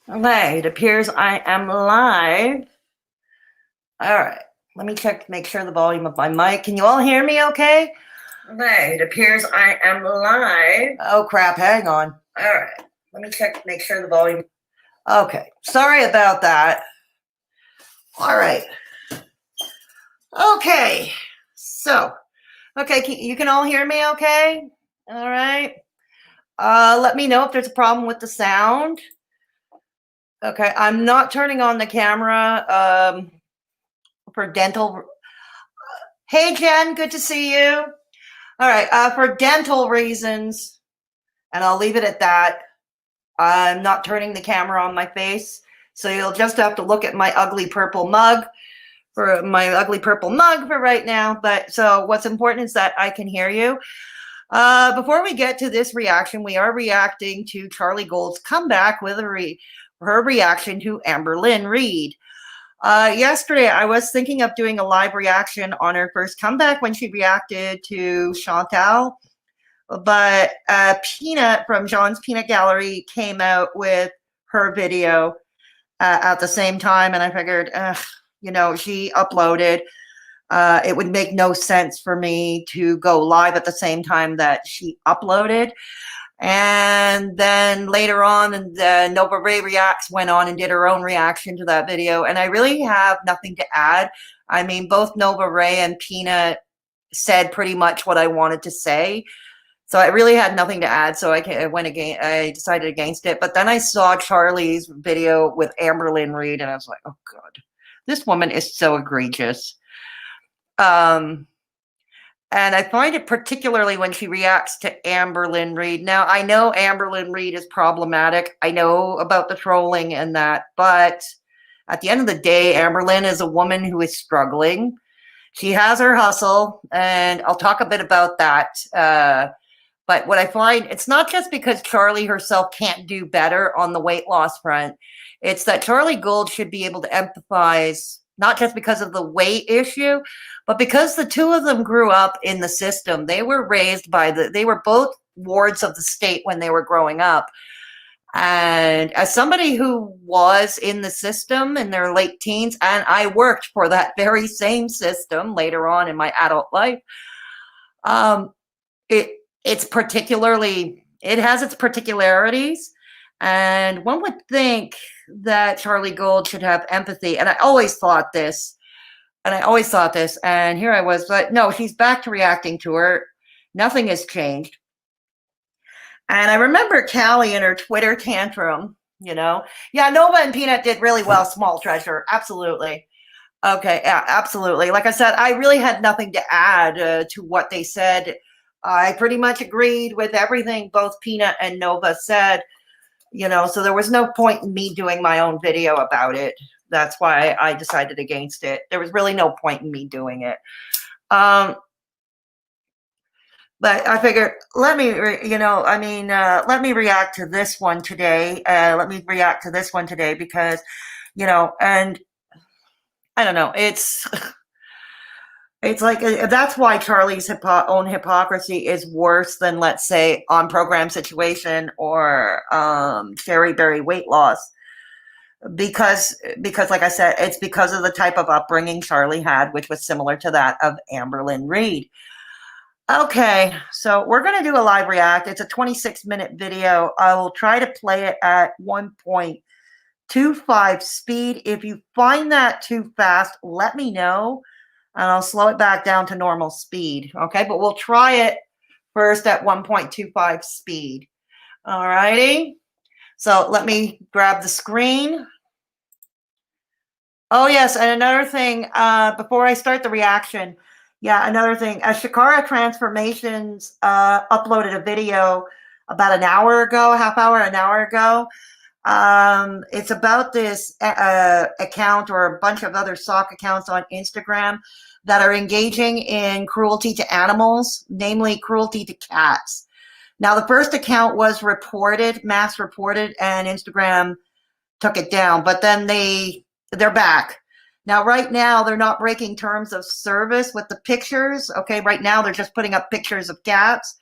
Okay, it appears I am live. All right, let me check to make sure the volume of my mic. Can you all hear me okay? Okay, it appears I am live. Oh crap, hang on. All right, let me check to make sure the volume. Okay, sorry about that. All right. Okay, so, okay, you can all hear me okay? All right. Let me know if there's a problem with the sound. Okay, I'm not turning on the camera for dental. Hey, Jen, good to see you. All right, for dental reasons, and I'll leave it at that, I'm not turning the camera on my face, so you'll just have to look at my ugly purple mug for right now. But so what's important is that I can hear you. Before we get to this reaction, we are reacting to Charlie Gould's comeback with her reaction to Amberlynn Reid. Yesterday, I was thinking of doing a live reaction on her first comeback when she reacted to Chantal, but Peanut from John's Peanut Gallery came out with her video at the same time, and I figured, she uploaded. It would make no sense for me to go live at the same time that she uploaded. And then later on, and Nova Ray Reacts went on and did her own reaction to that video. And I really have nothing to add. I mean, both Nova Ray and Peanut said pretty much what I wanted to say. So I really had nothing to add. So I decided against it. But then I saw Charlie's video with Amberlynn Reid, and I was like, oh God, this woman is so egregious. And I find it particularly when she reacts to Amberlynn Reid. Now, I know Amberlynn Reid is problematic. I know about the trolling and that. But at the end of the day, Amberlynn is a woman who is struggling. She has her hustle, and I'll talk a bit about that. But what I find, it's not just because Charlie herself can't do better on the weight loss front. It's that Charlie Gould should be able to empathize, not just because of the weight issue, but because the two of them grew up in the system. They were raised they were both wards of the state when they were growing up. And as somebody who was in the system in their late teens, and I worked for that very same system later on in my adult life, it has its particularities. And one would think that Charlie Gould should have empathy. And I always thought this. And here I was, but no, she's back to reacting to her. Nothing has changed. And I remember Callie in her Twitter tantrum, Yeah, Nova and Peanut did really well, Small Treasure. Absolutely. Okay, yeah, absolutely. Like I said, I really had nothing to add to what they said. I pretty much agreed with everything both Peanut and Nova said, so there was no point in me doing my own video about it. That's why I decided against it. There was really no point in me doing it. But I figured, let me react to this one today. Because, and I don't know, it's like, that's why Charlie's own hypocrisy is worse than, let's say, On Program Situation or Cherry Berry Weight Loss. Because like I said, it's because of the type of upbringing Charlie had, which was similar to that of Amberlynn Reid. Okay, so we're going to do a live react. It's a 26-minute video. I will try to play it at 1.25 speed. If you find that too fast, let me know, and I'll slow it back down to normal speed. Okay, but we'll try it first at 1.25 speed. All righty. So let me grab the screen. Oh, yes, and another thing, before I start the reaction, another thing, Shakara Transformations uploaded a video about an hour ago, an hour ago. It's about this account or a bunch of other sock accounts on Instagram that are engaging in cruelty to animals, namely cruelty to cats. Now, the first account was mass reported, and Instagram took it down, but then they're back. Now, right now, they're not breaking terms of service with the pictures. Okay, right now, they're just putting up pictures of cats.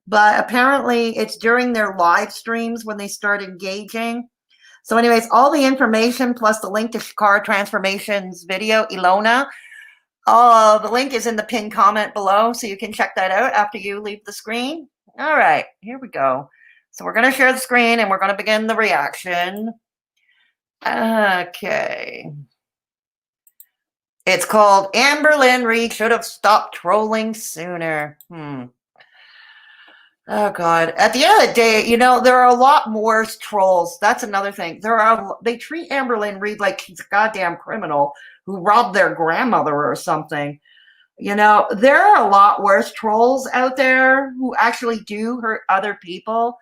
but apparently it's during their live streams when they start engaging. So anyways, all the information plus the link to Shakara Transformation's video, Ilona, the link is in the pinned comment below, so you can check that out after you leave the screen. All right, here we go. So we're going to share the screen and we're going to begin the reaction. Okay. It's called Amberlynn Reid should have stopped trolling sooner. Oh God! At the end of the day, you know there are a lot worse trolls. That's another thing. They treat Amberlynn Reid like she's a goddamn criminal who robbed their grandmother or something. You know there are a lot worse trolls out there who actually do hurt other people.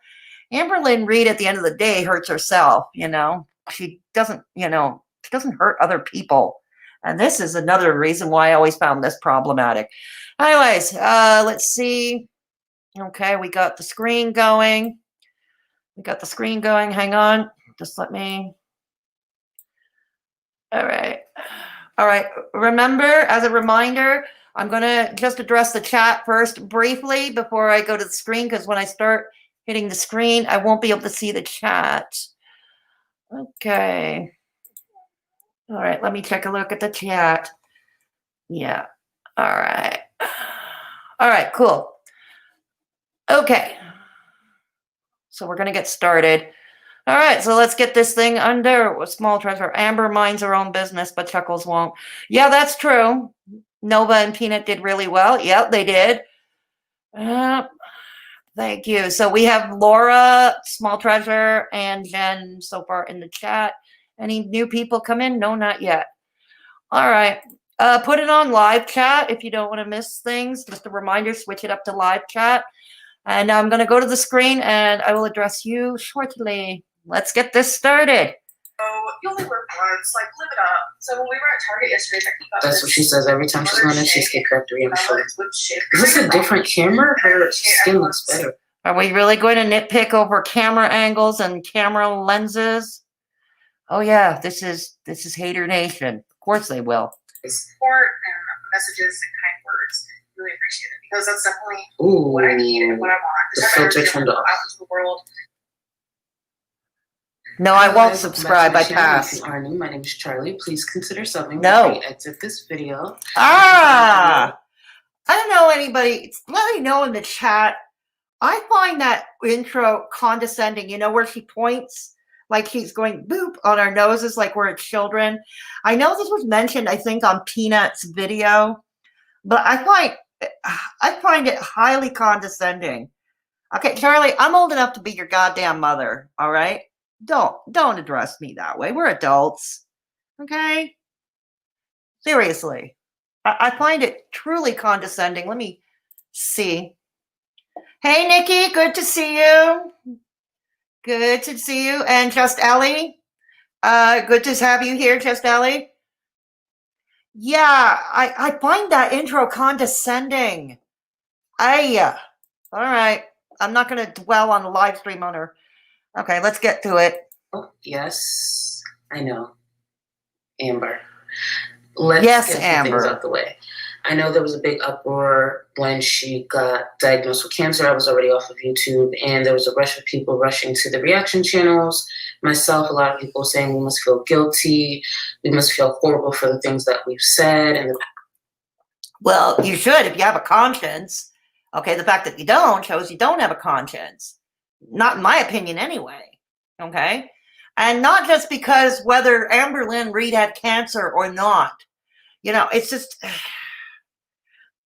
Amberlynn Reid, at the end of the day, hurts herself. You know she doesn't. You know she doesn't hurt other people, and this is another reason why I always found this problematic. Anyways, let's see. Okay, we got the screen going. Hang on. Just let me. All right. Remember, as a reminder, I'm going to just address the chat first briefly before I go to the screen, because when I start hitting the screen, I won't be able to see the chat. Okay. All right, let me take a look at the chat. Yeah. All right. All right, cool. Okay, so we're going to get started. All right, so let's get this thing under. Small treasure. Amber minds her own business, but Chuckles won't. Yeah, that's true. Nova and Peanut did really well. Yep, they did. Thank you. So we have Laura, Small Treasure, and Jen so far in the chat. Any new people come in? No, not yet. All right. Put it on live chat if you don't want to miss things. Just a reminder, switch it up to live chat. And I'm going to go to the screen and I will address you shortly. Let's get this started. So you only live once, like live it up. So when we were at Target yesterday, that's what she says every time she's going to Cheesecake Factory. I'm sure. Is this a different camera? Her skin looks better. Are we really going to nitpick over camera angles and camera lenses? Oh yeah, this is Hater Nation. Of course they will. Support and messages and kind words. Really appreciate it because that's definitely what I need and what I want. The filter turned off. Out into the world. No, I won't subscribe. I pass. If you are new, my name is Charlie. Please consider subbing before you exit this video. I don't know anybody. Let me know in the chat. I find that intro condescending. You know where she points like she's going boop on our noses like we're children. I know this was mentioned, I think, on Peanut's video, but I find it highly condescending. Okay, Charlie, I'm old enough to be your goddamn mother, all right? Don't address me that way. We're adults, okay? Seriously. I find it truly condescending. Let me see. Hey, Nikki, good to see you. Good to see you. And Just Ellie, good to have you here, Just Ellie. Yeah, I find that intro condescending. All right. I'm not going to dwell on the live stream on her. Okay, let's get to it. Oh, yes, I know. Amber. Let's get Amber. things out the way. I know there was a big uproar when she got diagnosed with cancer. I was already off of YouTube, and there was a rush of people rushing to the reaction channels. Myself, a lot of people saying we must feel guilty. We must feel horrible for the things that we've said. Well, you should if you have a conscience. Okay, the fact that you don't shows you don't have a conscience. Not in my opinion anyway. Okay? And not just because whether Amberlynn Reid had cancer or not. You know, it's just...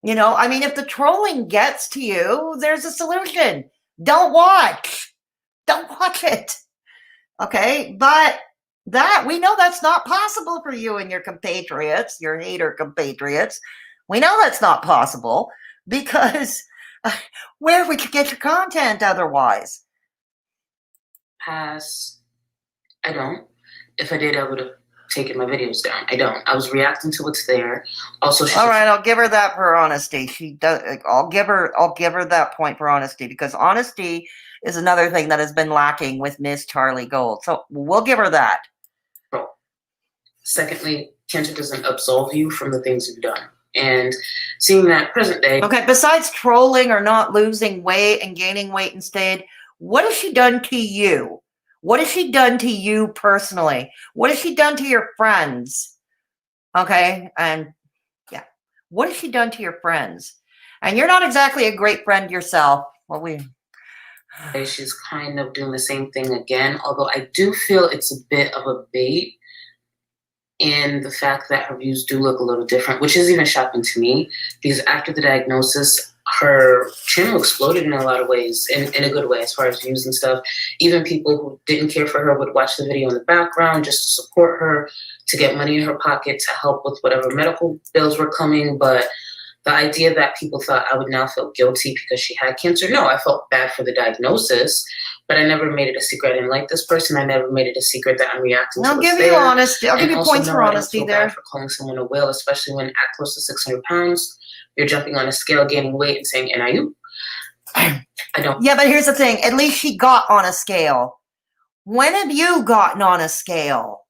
You know, I mean, if the trolling gets to you, there's a solution. Don't watch. Don't watch it. Okay? But we know that's not possible for you and your compatriots, your hater compatriots. We know that's not possible because where we could get your content otherwise? Pass. I don't. If I did, I would have taken my videos down. I don't. I was reacting to what's there. Also, all right, I'll give her that for honesty. She does. I'll give her that point for honesty because honesty is another thing that has been lacking with Miss Charlie Gold. So we'll give her that. Secondly, cancer doesn't absolve you from the things you've done. And seeing that present day. Okay, besides trolling or not losing weight and gaining weight instead, what has she done to you? What has she done to you personally? What has she done to your friends? Okay, and yeah, what has she done to your friends? And you're not exactly a great friend yourself. Well, she's kind of doing the same thing again, although I do feel it's a bit of a bait in the fact that her views do look a little different, which is even shocking to me, because after the diagnosis, her channel exploded in a lot of ways, in a good way, as far as views and stuff. Even people who didn't care for her would watch the video in the background just to support her, to get money in her pocket, to help with whatever medical bills were coming. But the idea that people thought I would now feel guilty because she had cancer, no, I felt bad for the diagnosis, but I never made it a secret I didn't like this person. I never made it a secret that I'm reacting to I'll what's give there. you honesty. I'll give you also, points for I don't honesty feel there. bad for calling someone a whale, especially when at close to 600 pounds, you're jumping on a scale, gaining weight, and saying, and are you? I don't. Yeah, but here's the thing. At least she got on a scale. When have you gotten on a scale?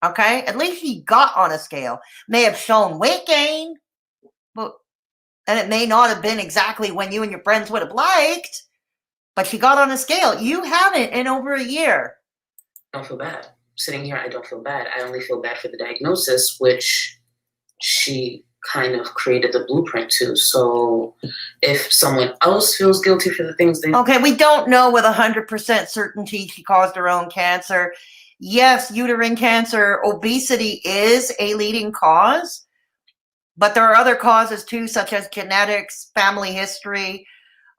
Okay? At least she got on a scale. May have shown weight gain, but and it may not have been exactly when you and your friends would have liked, but she got on a scale. You haven't in over a year. I don't feel bad. Sitting here, I don't feel bad. I only feel bad for the diagnosis, which she kind of created the blueprint to. So if someone else feels guilty for the things they... Okay, we don't know with 100% certainty she caused her own cancer. Yes, uterine cancer, obesity is a leading cause, but there are other causes too, such as genetics, family history,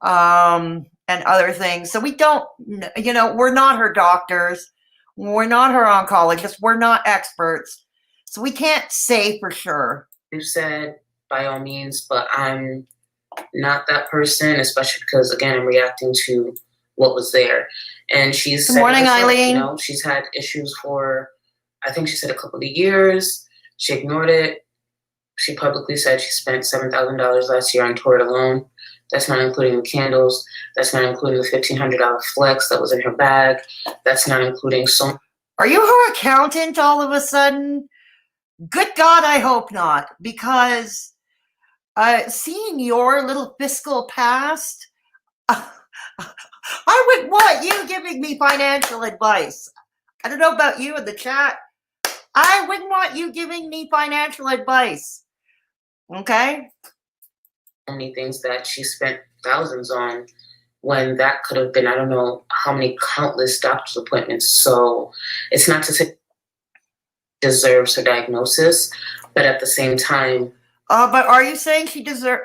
and other things. So we don't, we're not her doctors. We're not her oncologists. We're not experts. So we can't say for sure. You said, by all means, but I'm not that person, especially because, again, I'm reacting to what was there. And she's Good morning, Eileen. You know, she's had issues for, I think she said a couple of years. She ignored it. She publicly said she spent $7,000 last year on Tour alone. That's not including the candles. That's not including the $1,500 flex that was in her bag. That's not including some... Are you her accountant all of a sudden? Good God, I hope not, because seeing your little fiscal past, I would want you giving me financial advice. I don't know about you in the chat. I wouldn't want you giving me financial advice. Okay? So many things that she spent thousands on when that could have been, I don't know how many countless doctor's appointments. So it's not to say deserves her diagnosis, but at the same time. But are you saying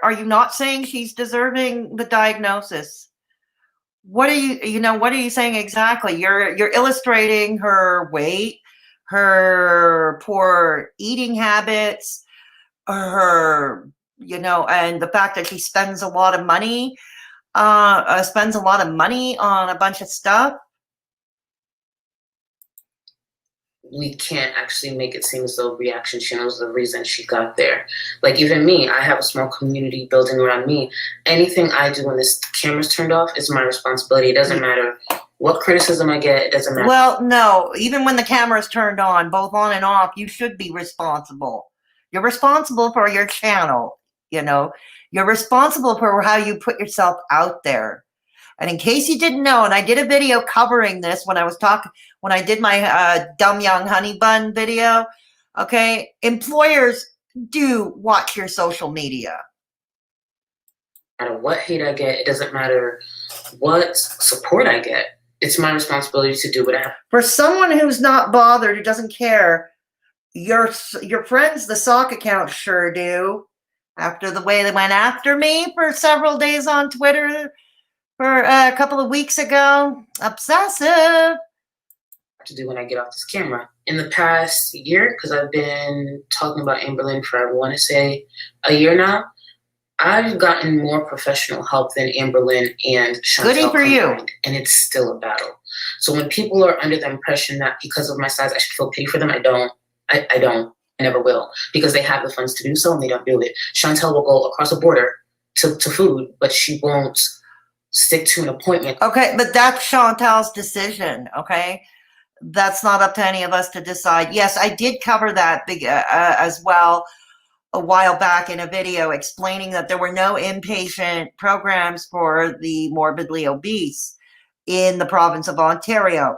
are you not saying she's deserving the diagnosis? What are what are you saying exactly? You're illustrating her weight, her poor eating habits, her, and the fact that she spends a lot of money, on a bunch of stuff. We can't actually make it seem as though reaction channels are the reason she got there. Like, even me, I have a small community building around me. Anything I do when this camera's turned off is my responsibility. It doesn't matter what criticism I get. It doesn't matter. Well, no, even when the camera's turned on, both on and off, you should be responsible. You're responsible for your channel, You're responsible for how you put yourself out there. And in case you didn't know, and I did a video covering this when I did my Dumb Young Honey Bun video, okay, employers do watch your social media. No matter what hate I get, it doesn't matter what support I get. It's my responsibility to do what I have. For someone who's not bothered, who doesn't care, your friends, the sock account, sure do. After the way they went after me for several days on Twitter, for a couple of weeks ago. Obsessive. To do when I get off this camera. In the past year, because I've been talking about Amberlynn for, I want to say, a year now, I've gotten more professional help than Amberlynn and Chantal. Goody for you. And it's still a battle. So when people are under the impression that because of my size I should feel pity for them, I don't. I never will. Because they have the funds to do so and they don't do it. Chantal will go across the border to food, but she won't stick to an appointment. Okay, but that's Chantal's decision, okay? That's not up to any of us to decide. Yes, I did cover that big as well. a while back in a video explaining that there were no inpatient programs for the morbidly obese in the province of Ontario.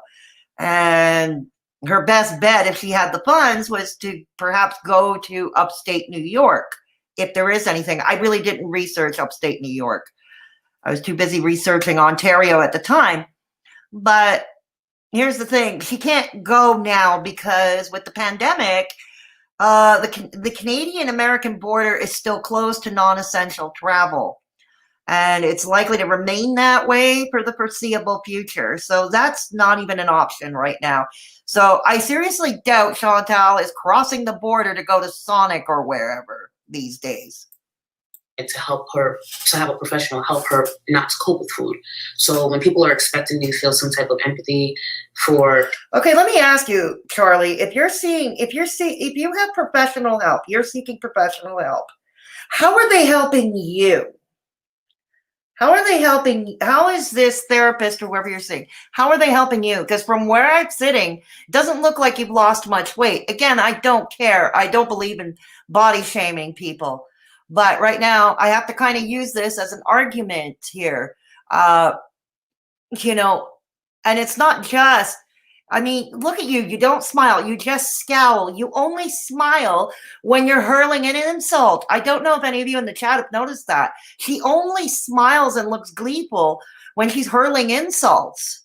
And her best bet, if she had the funds, was to perhaps go to upstate New York, if there is anything. I really didn't research upstate New York. I was too busy researching Ontario at the time. But here's the thing. She can't go now because with the pandemic, the Canadian-American border is still closed to non-essential travel. And it's likely to remain that way for the foreseeable future. So that's not even an option right now. So I seriously doubt Chantal is crossing the border to go to Sonic or wherever these days. And to help her, to have a professional help her not to cope with food. So when people are expecting you to feel some type of empathy for... Okay, let me ask you, Charlie, if you have professional help, you're seeking professional help, how are they helping you? How are they helping? How is this therapist or whoever you're seeing? How are they helping you? Because from where I'm sitting, it doesn't look like you've lost much weight. Again, I don't care. I don't believe in body shaming people. But right now, I have to kind of use this as an argument here. You know, and it's not just, I mean, look at you. You don't smile. You just scowl. You only smile when you're hurling an insult. I don't know if any of you in the chat have noticed that. She only smiles and looks gleeful when she's hurling insults.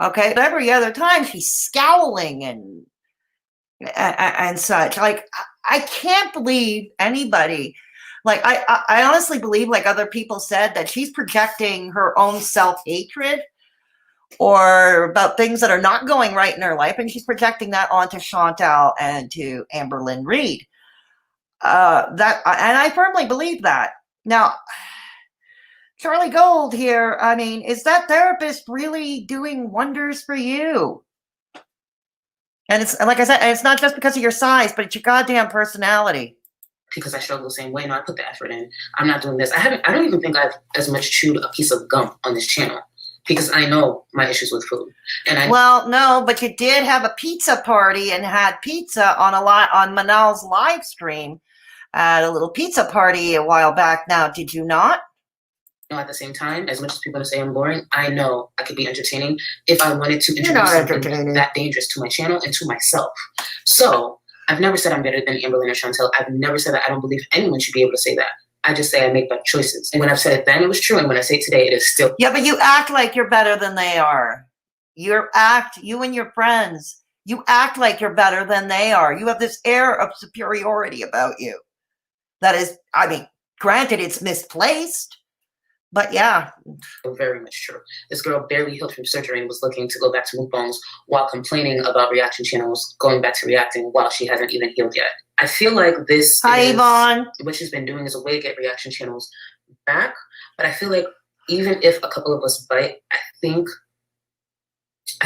Okay. But every other time she's scowling and such. Like, I can't believe anybody. Like, I honestly believe, like other people said, that she's projecting her own self-hatred or about things that are not going right in her life, and she's projecting that onto Chantal and to Amberlynn Reid. And I firmly believe that. Now, Charlie Gold here, I mean, is that therapist really doing wonders for you? And it's, like I said, it's not just because of your size, but it's your goddamn personality. Because I struggle the same way. No, I put the effort in. I'm not doing this. I don't even think I've as much chewed a piece of gum on this channel because I know my issues with food. And well, no, but you did have a pizza party and had pizza on Manal's live stream at a little pizza party a while back now. Did you not? No, at the same time, as much as people say I'm boring, I know I could be entertaining if I wanted to You're not introduce something that dangerous to my channel and to myself. So I've never said I'm better than Amberlynn or Chantal. I've never said that. I don't believe anyone should be able to say that. I just say I make better choices. And when I've said it then, it was true. And when I say it today, it is still. Yeah, but you act like you're better than they are. You and your friends, you act like you're better than they are. You have this air of superiority about you. That is, I mean, granted, it's misplaced. But yeah. Very much true. This girl barely healed from surgery and was looking to go back to mukbangs while complaining about reaction channels, going back to reacting while she hasn't even healed yet. I feel like this Yvonne. What she's been doing is a way to get reaction channels back. But I feel like even if a couple of us bite, I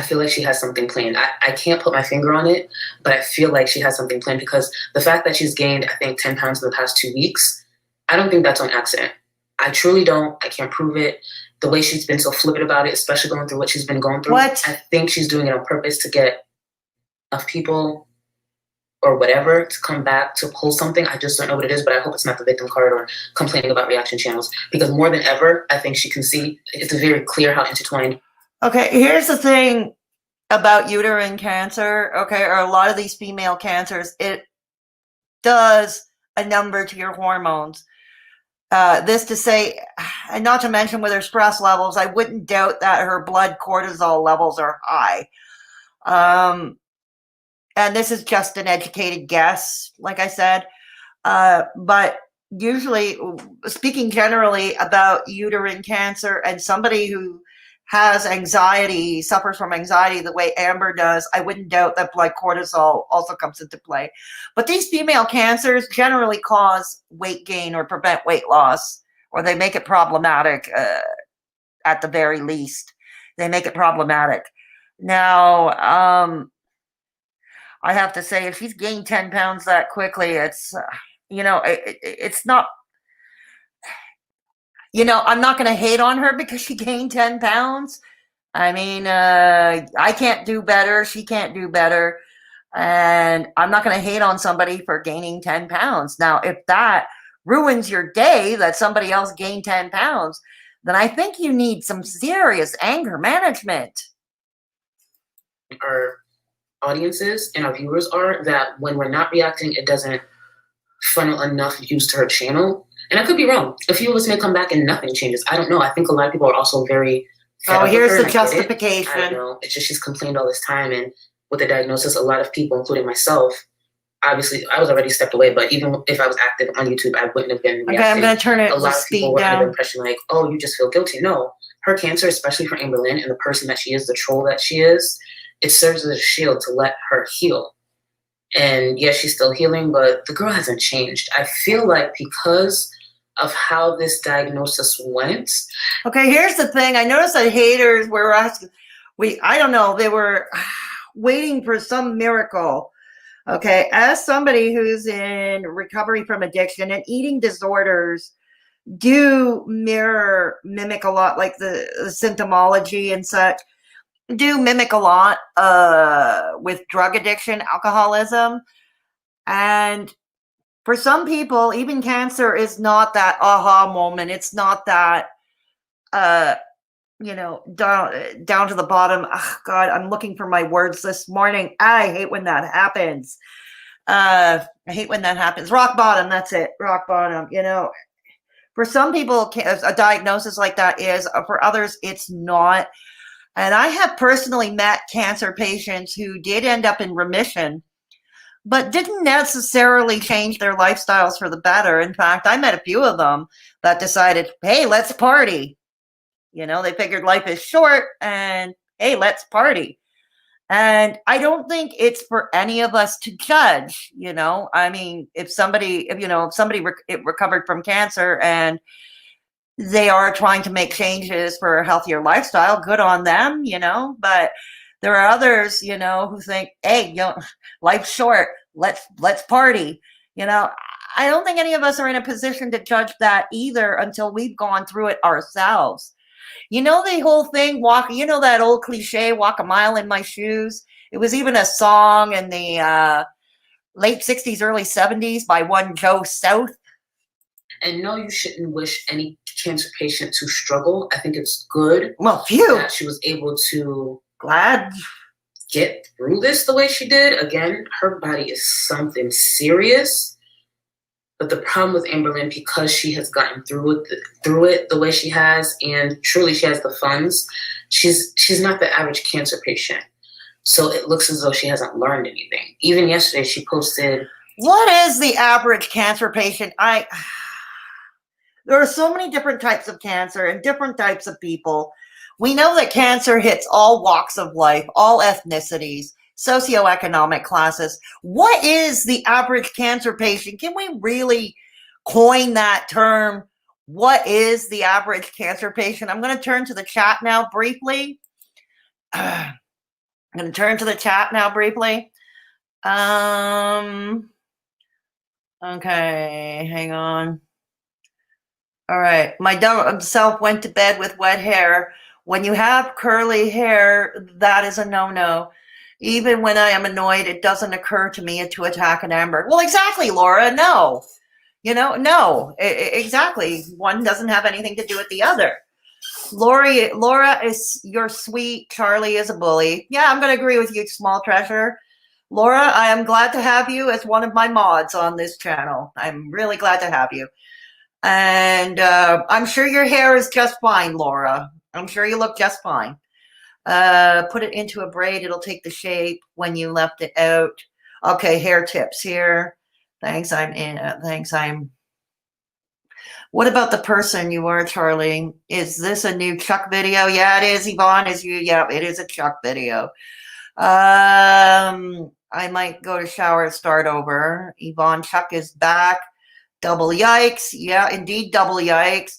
feel like she has something planned. I can't put my finger on it, but I feel like she has something planned because the fact that she's gained, I think, 10 pounds in the past 2 weeks, I don't think that's on accident. I truly don't. I can't prove it. The way she's been so flippant about it, especially going through what she's been going through. What? I think she's doing it on purpose to get enough people or whatever to come back to pull something. I just don't know what it is, but I hope it's not the victim card or complaining about reaction channels because more than ever, I think she can see it's very clear how intertwined. Okay, here's the thing about uterine cancer, okay, or a lot of these female cancers, it does a number to your hormones. This to say, and not to mention with her stress levels, I wouldn't doubt that her blood cortisol levels are high. And this is just an educated guess, like I said. But usually, speaking generally about uterine cancer and somebody who has anxiety, suffers from anxiety the way Amber does, I wouldn't doubt that blood cortisol also comes into play. But these female cancers generally cause weight gain or prevent weight loss, or they make it problematic at the very least. They make it problematic. Now, I have to say, if she's gained 10 pounds that quickly, it's, it's not, I'm not going to hate on her because she gained 10 pounds. I mean, I can't do better. She can't do better. And I'm not going to hate on somebody for gaining 10 pounds. Now, if that ruins your day that somebody else gained 10 pounds, then I think you need some serious anger management. Our audiences and our viewers are that when we're not reacting, it doesn't funnel enough views to her channel. And I could be wrong. A few of us may come back and nothing changes. I don't know. I think a lot of people are also very fed up with here's her, the and I get it. justification. I don't know. It's just she's complained all this time, and with the diagnosis, a lot of people, including myself, obviously I was already stepped away, but even if I was active on YouTube, I wouldn't have been reacting. Okay, I'm going to turn it a lot to of people speed were under down. the impression like, oh, you just feel guilty. No, her cancer, especially for Amberlynn and the person that she is, the troll that she is, it serves as a shield to let her heal. And yes, she's still healing, but the girl hasn't changed. I feel like because of how this diagnosis went. Okay, here's the thing. I noticed that haters were asking, I don't know, they were waiting for some miracle. Okay, as somebody who's in recovery from addiction and eating disorders do mimic a lot, like the symptomology and such, do mimic a lot with drug addiction, alcoholism. And for some people, even cancer is not that aha moment. It's not that, down to the bottom. Oh, God, I'm looking for my words this morning. I hate when that happens. I hate when that happens. Rock bottom. That's it. Rock bottom. For some people, a diagnosis like that is. For others, it's not. And I have personally met cancer patients who did end up in remission, but didn't necessarily change their lifestyles for the better. In fact, I met a few of them that decided, hey, let's party. They figured life is short and, hey, let's party. And I don't think it's for any of us to judge, I mean, if somebody recovered from cancer and they are trying to make changes for a healthier lifestyle, good on them, but there are others, who think, hey, life's short, let's party. I don't think any of us are in a position to judge that either until we've gone through it ourselves. The whole thing, that old cliche, walk a mile in my shoes. It was even a song in the late 60s, early 70s by one Joe South. And no, you shouldn't wish any cancer patient to struggle. I think it's good that she was able to get through this the way she did. Again, her body is something serious. But the problem with Amberlynn, because she has gotten through it the way she has, and truly she has the funds, she's not the average cancer patient. So it looks as though she hasn't learned anything. Even yesterday, she posted. What is the average cancer patient? There are so many different types of cancer and different types of people. We know that cancer hits all walks of life, all ethnicities, socioeconomic classes. What is the average cancer patient? Can we really coin that term? What is the average cancer patient? I'm going to turn to the chat now briefly. Okay, hang on. All right. My dumb self went to bed with wet hair. When you have curly hair, that is a no-no. Even when I am annoyed, it doesn't occur to me to attack an Amber. Well, exactly, Laura. No. No. Exactly. One doesn't have anything to do with the other. Laura is you're sweet. Charlie is a bully. Yeah, I'm going to agree with you, small treasure. Laura, I am glad to have you as one of my mods on this channel. I'm really glad to have you. And I'm sure your hair is just fine, Laura. I'm sure you look just fine. Put it into a braid. It'll take the shape when you left it out. Okay, hair tips here. Thanks, What about the person you are, Charlie? Is this a new Chuck video? Yeah, it is, Yvonne. Yeah, it is a Chuck video. I might go to shower and start over. Yvonne, Chuck is back. Double yikes. Yeah, indeed, double yikes.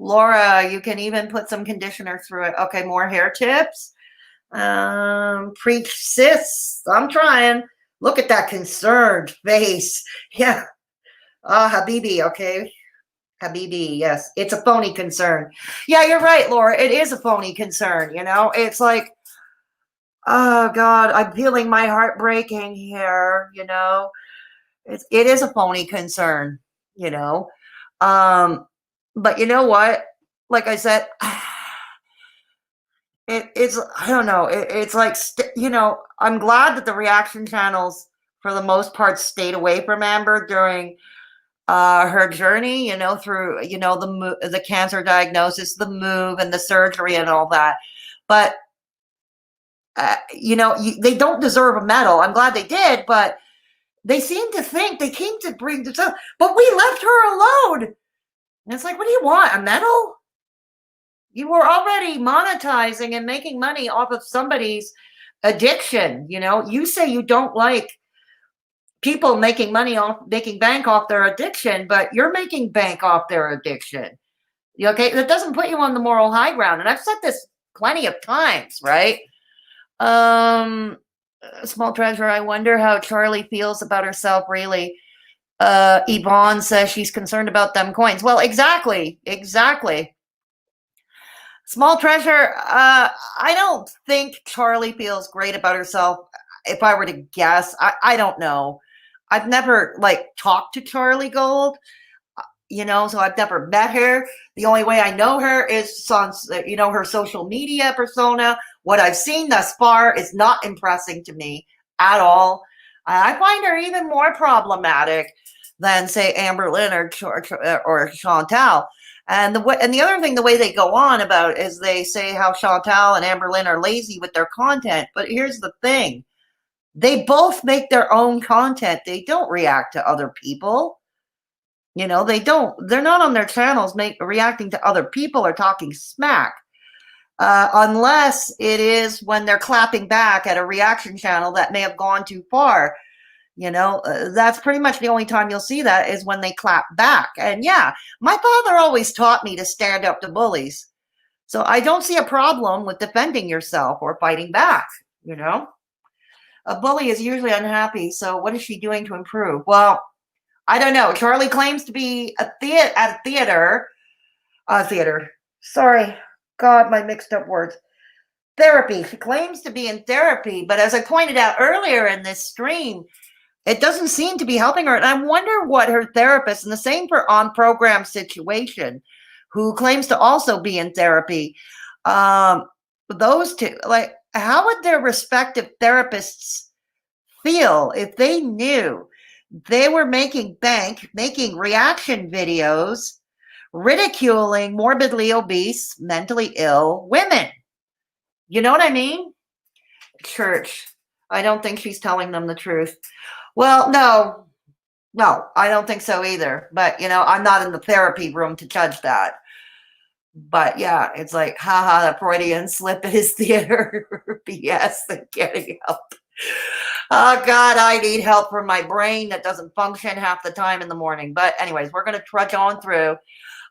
Laura, you can even put some conditioner through it. Okay, more hair tips. Preach, sis. I'm trying. Look at that concerned face. Yeah. Habibi, okay. Habibi, yes. It's a phony concern. Yeah, you're right, Laura. It is a phony concern, It's like, oh God, I'm feeling my heart breaking here, you know. It is a phony concern, you know. But you know what? Like I said, it's I don't know. It's like you know. I'm glad that the reaction channels, for the most part, stayed away from Amber during her journey. You know, through the cancer diagnosis, the move, and the surgery, and all that. But they don't deserve a medal. I'm glad they did, but they seem to think they came to bring this up. But we left her alone. And it's like, what do you want? A medal? You were already monetizing and making money off of somebody's addiction. You know, you say you don't like people making bank off their addiction, but you're making bank off their addiction. Okay, that doesn't put you on the moral high ground. And I've said this plenty of times, right? Small treasure. I wonder how Charlie feels about herself. Really, Yvonne says she's concerned about them coins. Well, exactly. Small treasure, I don't think Charlie feels great about herself. If I were to guess, I don't know. I've never talked to Charlie Gold, so I've never met her. The only way I know her is on, her social media persona. What I've seen thus far is not impressing to me at all. I find her even more problematic than, say, Amberlynn or Chantal. And the other thing, the way they go on about it is they say how Chantal and Amberlynn are lazy with their content. But here's the thing. They both make their own content. They don't react to other people. They're not on their channels reacting to other people or talking smack. Unless it is when they're clapping back at a reaction channel that may have gone too far. That's pretty much the only time you'll see that is when they clap back. And yeah, my father always taught me to stand up to bullies. So I don't see a problem with defending yourself or fighting back. A bully is usually unhappy. So what is she doing to improve? Well, I don't know. Charlie claims to be at a theater. Sorry. God, my mixed up words. Therapy. She claims to be in therapy. But as I pointed out earlier in this stream, it doesn't seem to be helping her. And I wonder what her therapist, and the same for On Program Situation, who claims to also be in therapy, those two, how would their respective therapists feel if they knew they were making reaction videos, ridiculing morbidly obese, mentally ill women? You know what I mean? Church. I don't think she's telling them the truth. Well, no, I don't think so either. But, I'm not in the therapy room to judge that. But yeah, it's like, haha, the Freudian slip at his theater. BS and getting help. Oh, God, I need help from my brain that doesn't function half the time in the morning. But anyways, we're going to trudge on through.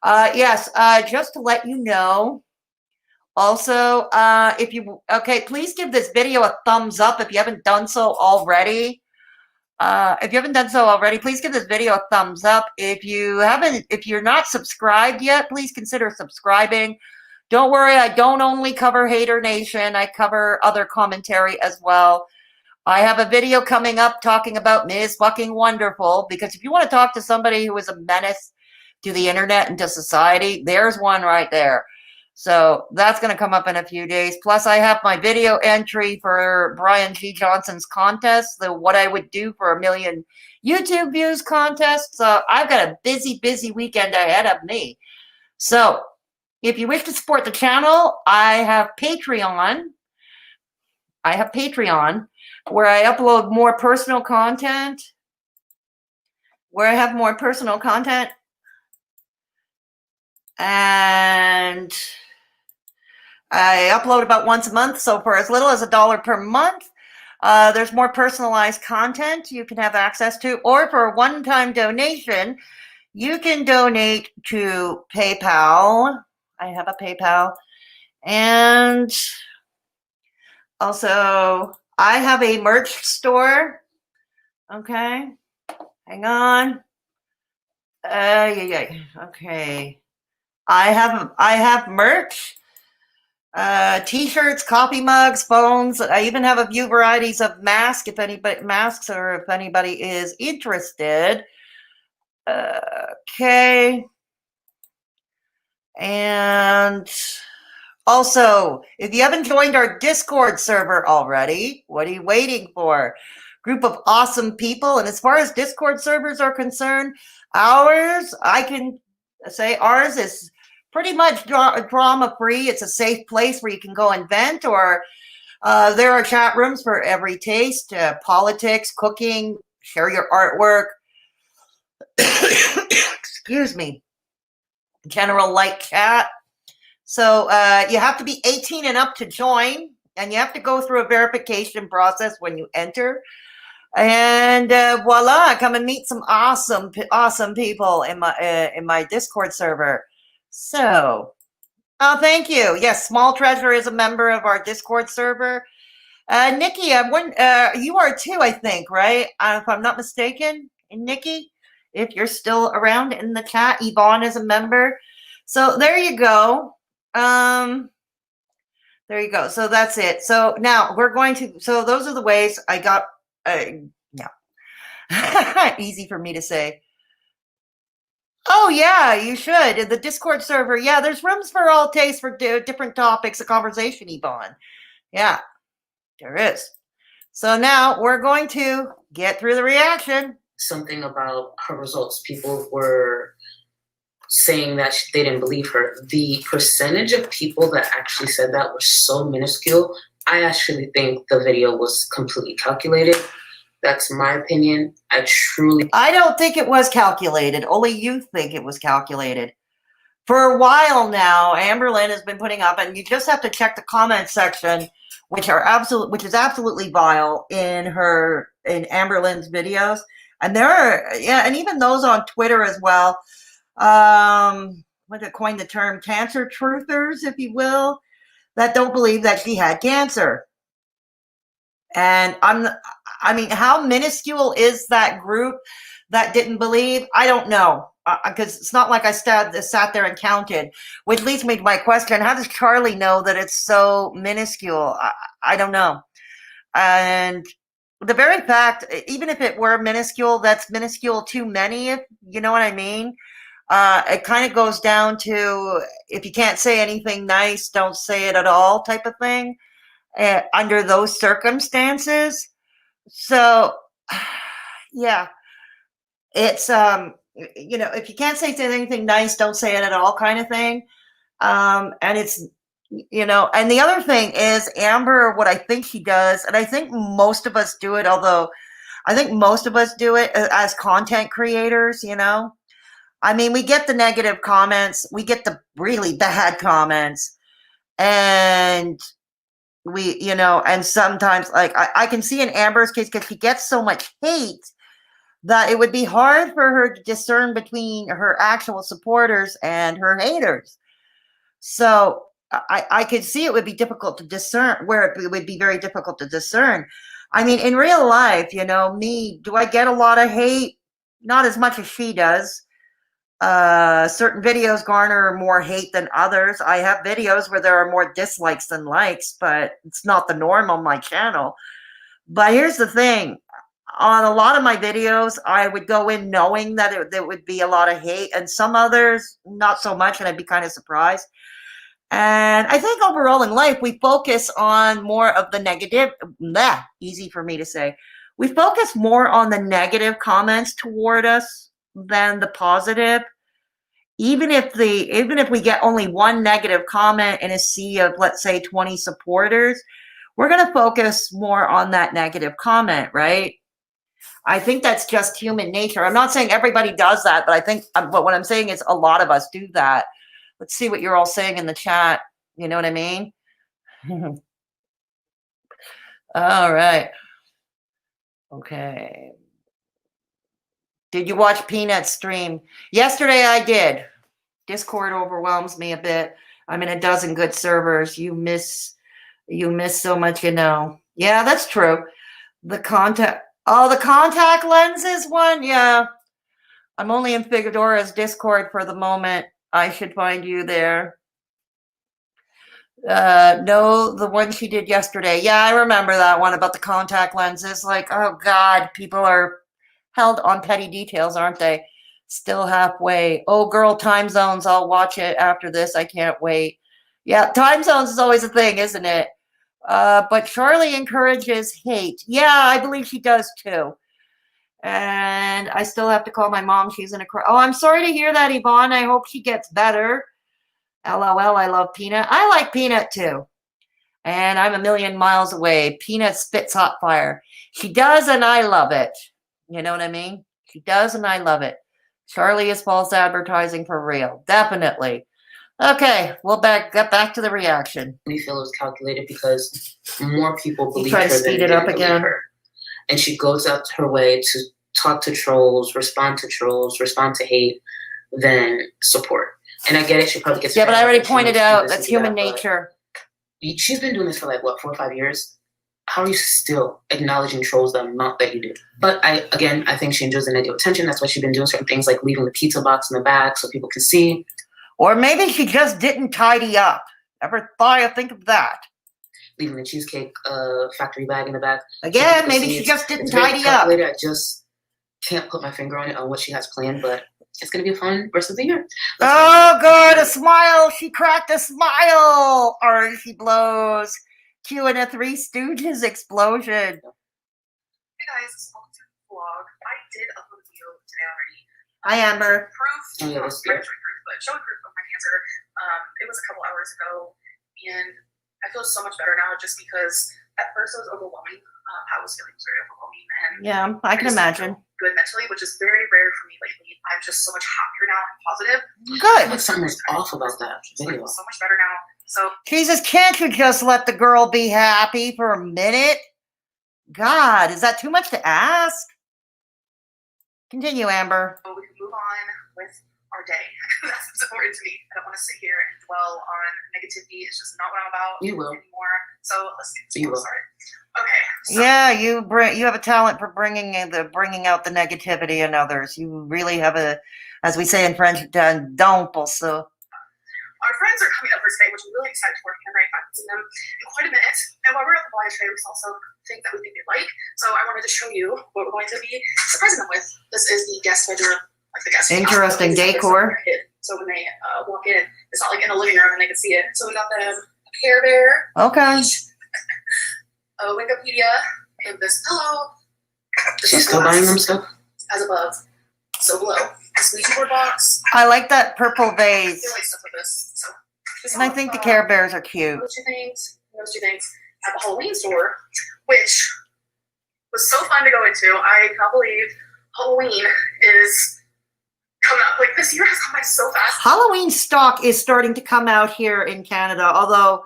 Yes, just to let you know, also, please give this video a thumbs up if you haven't done so already. Please give this video a thumbs up. If you're not subscribed yet, please consider subscribing. Don't worry, I don't only cover Hater Nation. I cover other commentary as well. I have a video coming up talking about Ms. Fucking Wonderful, because if you want to talk to somebody who is a menace to the internet and to society, there's one right there. So that's going to come up in a few days. Plus, I have my video entry for Brian G. Johnson's contest, the What I Would Do for 1 Million YouTube Views contest. So I've got a busy, busy weekend ahead of me. So if you wish to support the channel, I have Patreon. Where I upload more personal content. And I upload about once a month, so for as little as $1 per month, there's more personalized content you can have access to, or for a one-time donation, you can donate to PayPal. I have a PayPal. And also, I have a merch store. Okay. Hang on. Okay. I have merch. T-shirts, coffee mugs, phones. I even have a few varieties of masks if anybody is interested. Okay. And also, if you haven't joined our Discord server already, what are you waiting for? Group of awesome people. And as far as Discord servers are concerned, I can say ours is pretty much drama free. It's a safe place where you can go and vent, or there are chat rooms for every taste, politics, cooking, share your artwork. Excuse me. General light chat. So you have to be 18 and up to join, and you have to go through a verification process when you enter. And voila, come and meet some awesome people in my Discord server. So, oh, thank you. Yes, Small Treasure is a member of our Discord server. Nikki, you are too, I think, right? If I'm not mistaken. And Nikki, if you're still around in the chat, Yvonne is a member. So there you go. There you go. So that's it. So now we're going to. So those are the ways I got. Yeah, easy for me to say. Oh yeah, you should. The Discord server. Yeah, there's rooms for all tastes for different topics of conversation, Yvonne. Yeah, there is. So now we're going to get through the reaction. Something about her results. People were saying that they didn't believe her. The percentage of people that actually said that were so minuscule. I actually think the video was completely calculated. That's my opinion. I don't think it was calculated. Only you think it was calculated. For a while now, Amberlynn has been putting up, and you just have to check the comment section, which is absolutely vile in Amberlynn's videos. And there are, and even those on Twitter as well. What to coin the term, cancer truthers, if you will, that don't believe that she had cancer. And I mean, how minuscule is that group that didn't believe? I don't know, because it's not like I sat there and counted, which leads me to my question. How does Charlie know that it's so minuscule? I don't know. And the very fact, even if it were minuscule, that's minuscule too many, if you know what I mean. It kind of goes down to, if you can't say anything nice, don't say it at all type of thing. Under those circumstances. So, yeah, it's, if you can't say anything nice, don't say it at all kind of thing. And it's, and the other thing is Amber, what I think she does, and I think most of us do it, although I think most of us do it as content creators, I mean, we get the negative comments, we get the really bad comments, and and sometimes, like, I can see in Amber's case, because she gets so much hate, that it would be hard for her to discern between her actual supporters and her haters. So I could see it would be difficult to discern, where it would be very difficult to discern. I mean, in real life, do I get a lot of hate? Not as much as she does. Certain videos garner more hate than others. I have videos where there are more dislikes than likes, but it's not the norm on my channel. But here's the thing. On a lot of my videos, I would go in knowing that there would be a lot of hate, and some others, not so much, and I'd be kind of surprised. And I think overall in life, we focus on more of the negative. Easy for me to say. We focus more on the negative comments toward us than the positive. Even if we get only one negative comment in a sea of, let's say, 20 supporters, we're going to focus more on that negative comment, right? I think that's just human nature. I'm not saying everybody does that, but what I'm saying is a lot of us do that. Let's see what you're all saying in the chat. You know what I mean? All right. Okay. Did you watch Peanut's stream? Yesterday I did. Discord overwhelms me a bit. I'm in a dozen good servers. You miss so much, Yeah, that's true. The contact lenses one? Yeah. I'm only in Figadora's Discord for the moment. I should find you there. No, the one she did yesterday. Yeah, I remember that one about the contact lenses. Like, oh God, people are held on petty details, aren't they? Still halfway. Oh, girl, time zones. I'll watch it after this. I can't wait. Yeah, time zones is always a thing, isn't it? But Charlie encourages hate. Yeah, I believe she does too. And I still have to call my mom. She's in a cry. Oh, I'm sorry to hear that, Yvonne. I hope she gets better. LOL, I love Peanut. I like Peanut too. And I'm a million miles away. Peanut spits hot fire. She does, and I love it. You know what I mean? She does, and I love it. Charlie is false advertising for real. Definitely. Okay, we'll get back to the reaction. We feel it was calculated because more people believe try her to than speed it didn't up believe again. her. And she goes out her way to talk to trolls, respond to hate, than support. And I get it. She probably gets. Yeah, but I already she pointed wants to do out this that's and do human that, but nature. she's been doing this for like what, 4 or 5 years. How are you still acknowledging trolls the amount that you do? But I think she enjoys the negative attention. That's why she's been doing certain things like leaving the pizza box in the back so people can see. Or maybe she just didn't tidy up. Ever thought or think of that? Leaving the cheesecake factory bag in the back. Again, so maybe she just didn't it's very tidy up. calculated. I just can't put my finger on it on what she has planned, but it's going to be a fun rest of the year. Oh, God, a smile. She cracked a smile. Or she blows. Cue in a Three Stooges explosion. Hey guys, welcome to the vlog. I did upload a video today already. Hi, Amber. Proof, Oh, yeah, that's good. but showing proof of my cancer. It was a couple hours ago, and I feel so much better now just because at first it was overwhelming. How I was feeling was very overwhelming. And Yeah, I can just imagine. feel good mentally, which is very rare for me lately. I'm just so much happier now and positive. Good. Like something was off about that I video. feel so much better now. So Jesus, can't you just let the girl be happy for a minute? God, is that too much to ask? Continue, Amber. we can move on with our day. That's what's important to me. I don't want to sit here and dwell on negativity. It's just not what I'm about anymore. So let's get started. Okay. So. Yeah, you have a talent for bringing out the negativity in others. You really have a, as we say in French, don pour ça. Our friends are coming over today, which I'm really excited to work on. I haven't seen them in quite a minute. And while we're at the blind trade, we also think that we think they like. So I wanted to show you what we're going to be surprising them with. This is the guest bedroom, like the guest. Interesting decor. So when they walk in, it's not like in the living room and they can see it. So we got them a Care Bear. Okay. A Wikipedia and this pillow. She's still buying them stuff? As above, so below. This Ouija board box. I like that purple vase. I feel like stuff like this. So, and I think the Care Bears are cute. Those two things at the Halloween store, which was so fun to go into. I cannot believe Halloween is coming up. Like, this year has come by so fast. Halloween stock is starting to come out here in Canada, although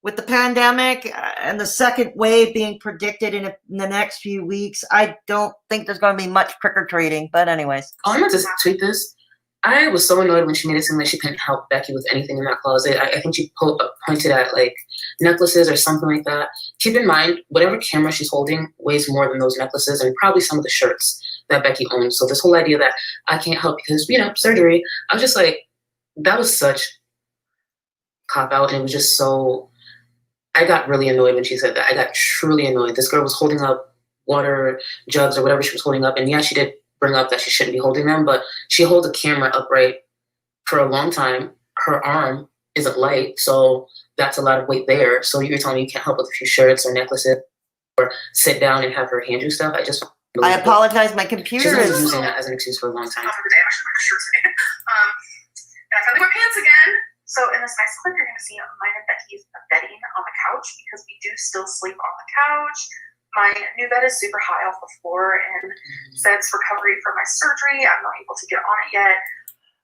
with the pandemic and the second wave being predicted in the next few weeks, I don't think there's going to be much trick-or-treating. But anyways. Oh, I'm going to tweet this. I was so annoyed when she made it seem like she couldn't help Becky with anything in that closet. I think she pointed at, like, necklaces or something like that. Keep in mind, whatever camera she's holding weighs more than those necklaces and probably some of the shirts that Becky owns. So this whole idea that I can't help because, surgery, I was just like, that was such cop-out, and it was just so... I got really annoyed when she said that. I got truly annoyed. This girl was holding up water jugs or whatever she was holding up. And yeah, she did bring up that she shouldn't be holding them, but she holds a camera upright for a long time. Her arm isn't light, so that's a lot of weight there. So you're telling me you can't help with a few shirts or necklaces or sit down and have her hand do stuff? I apologize. My computer is is using that as an excuse for a long time. And I finally wear pants again. So in this next clip, you're going to see mine and Becky's bedding on the couch because we do still sleep on the couch. My new bed is super high off the floor, and since recovery from my surgery, I'm not able to get on it yet.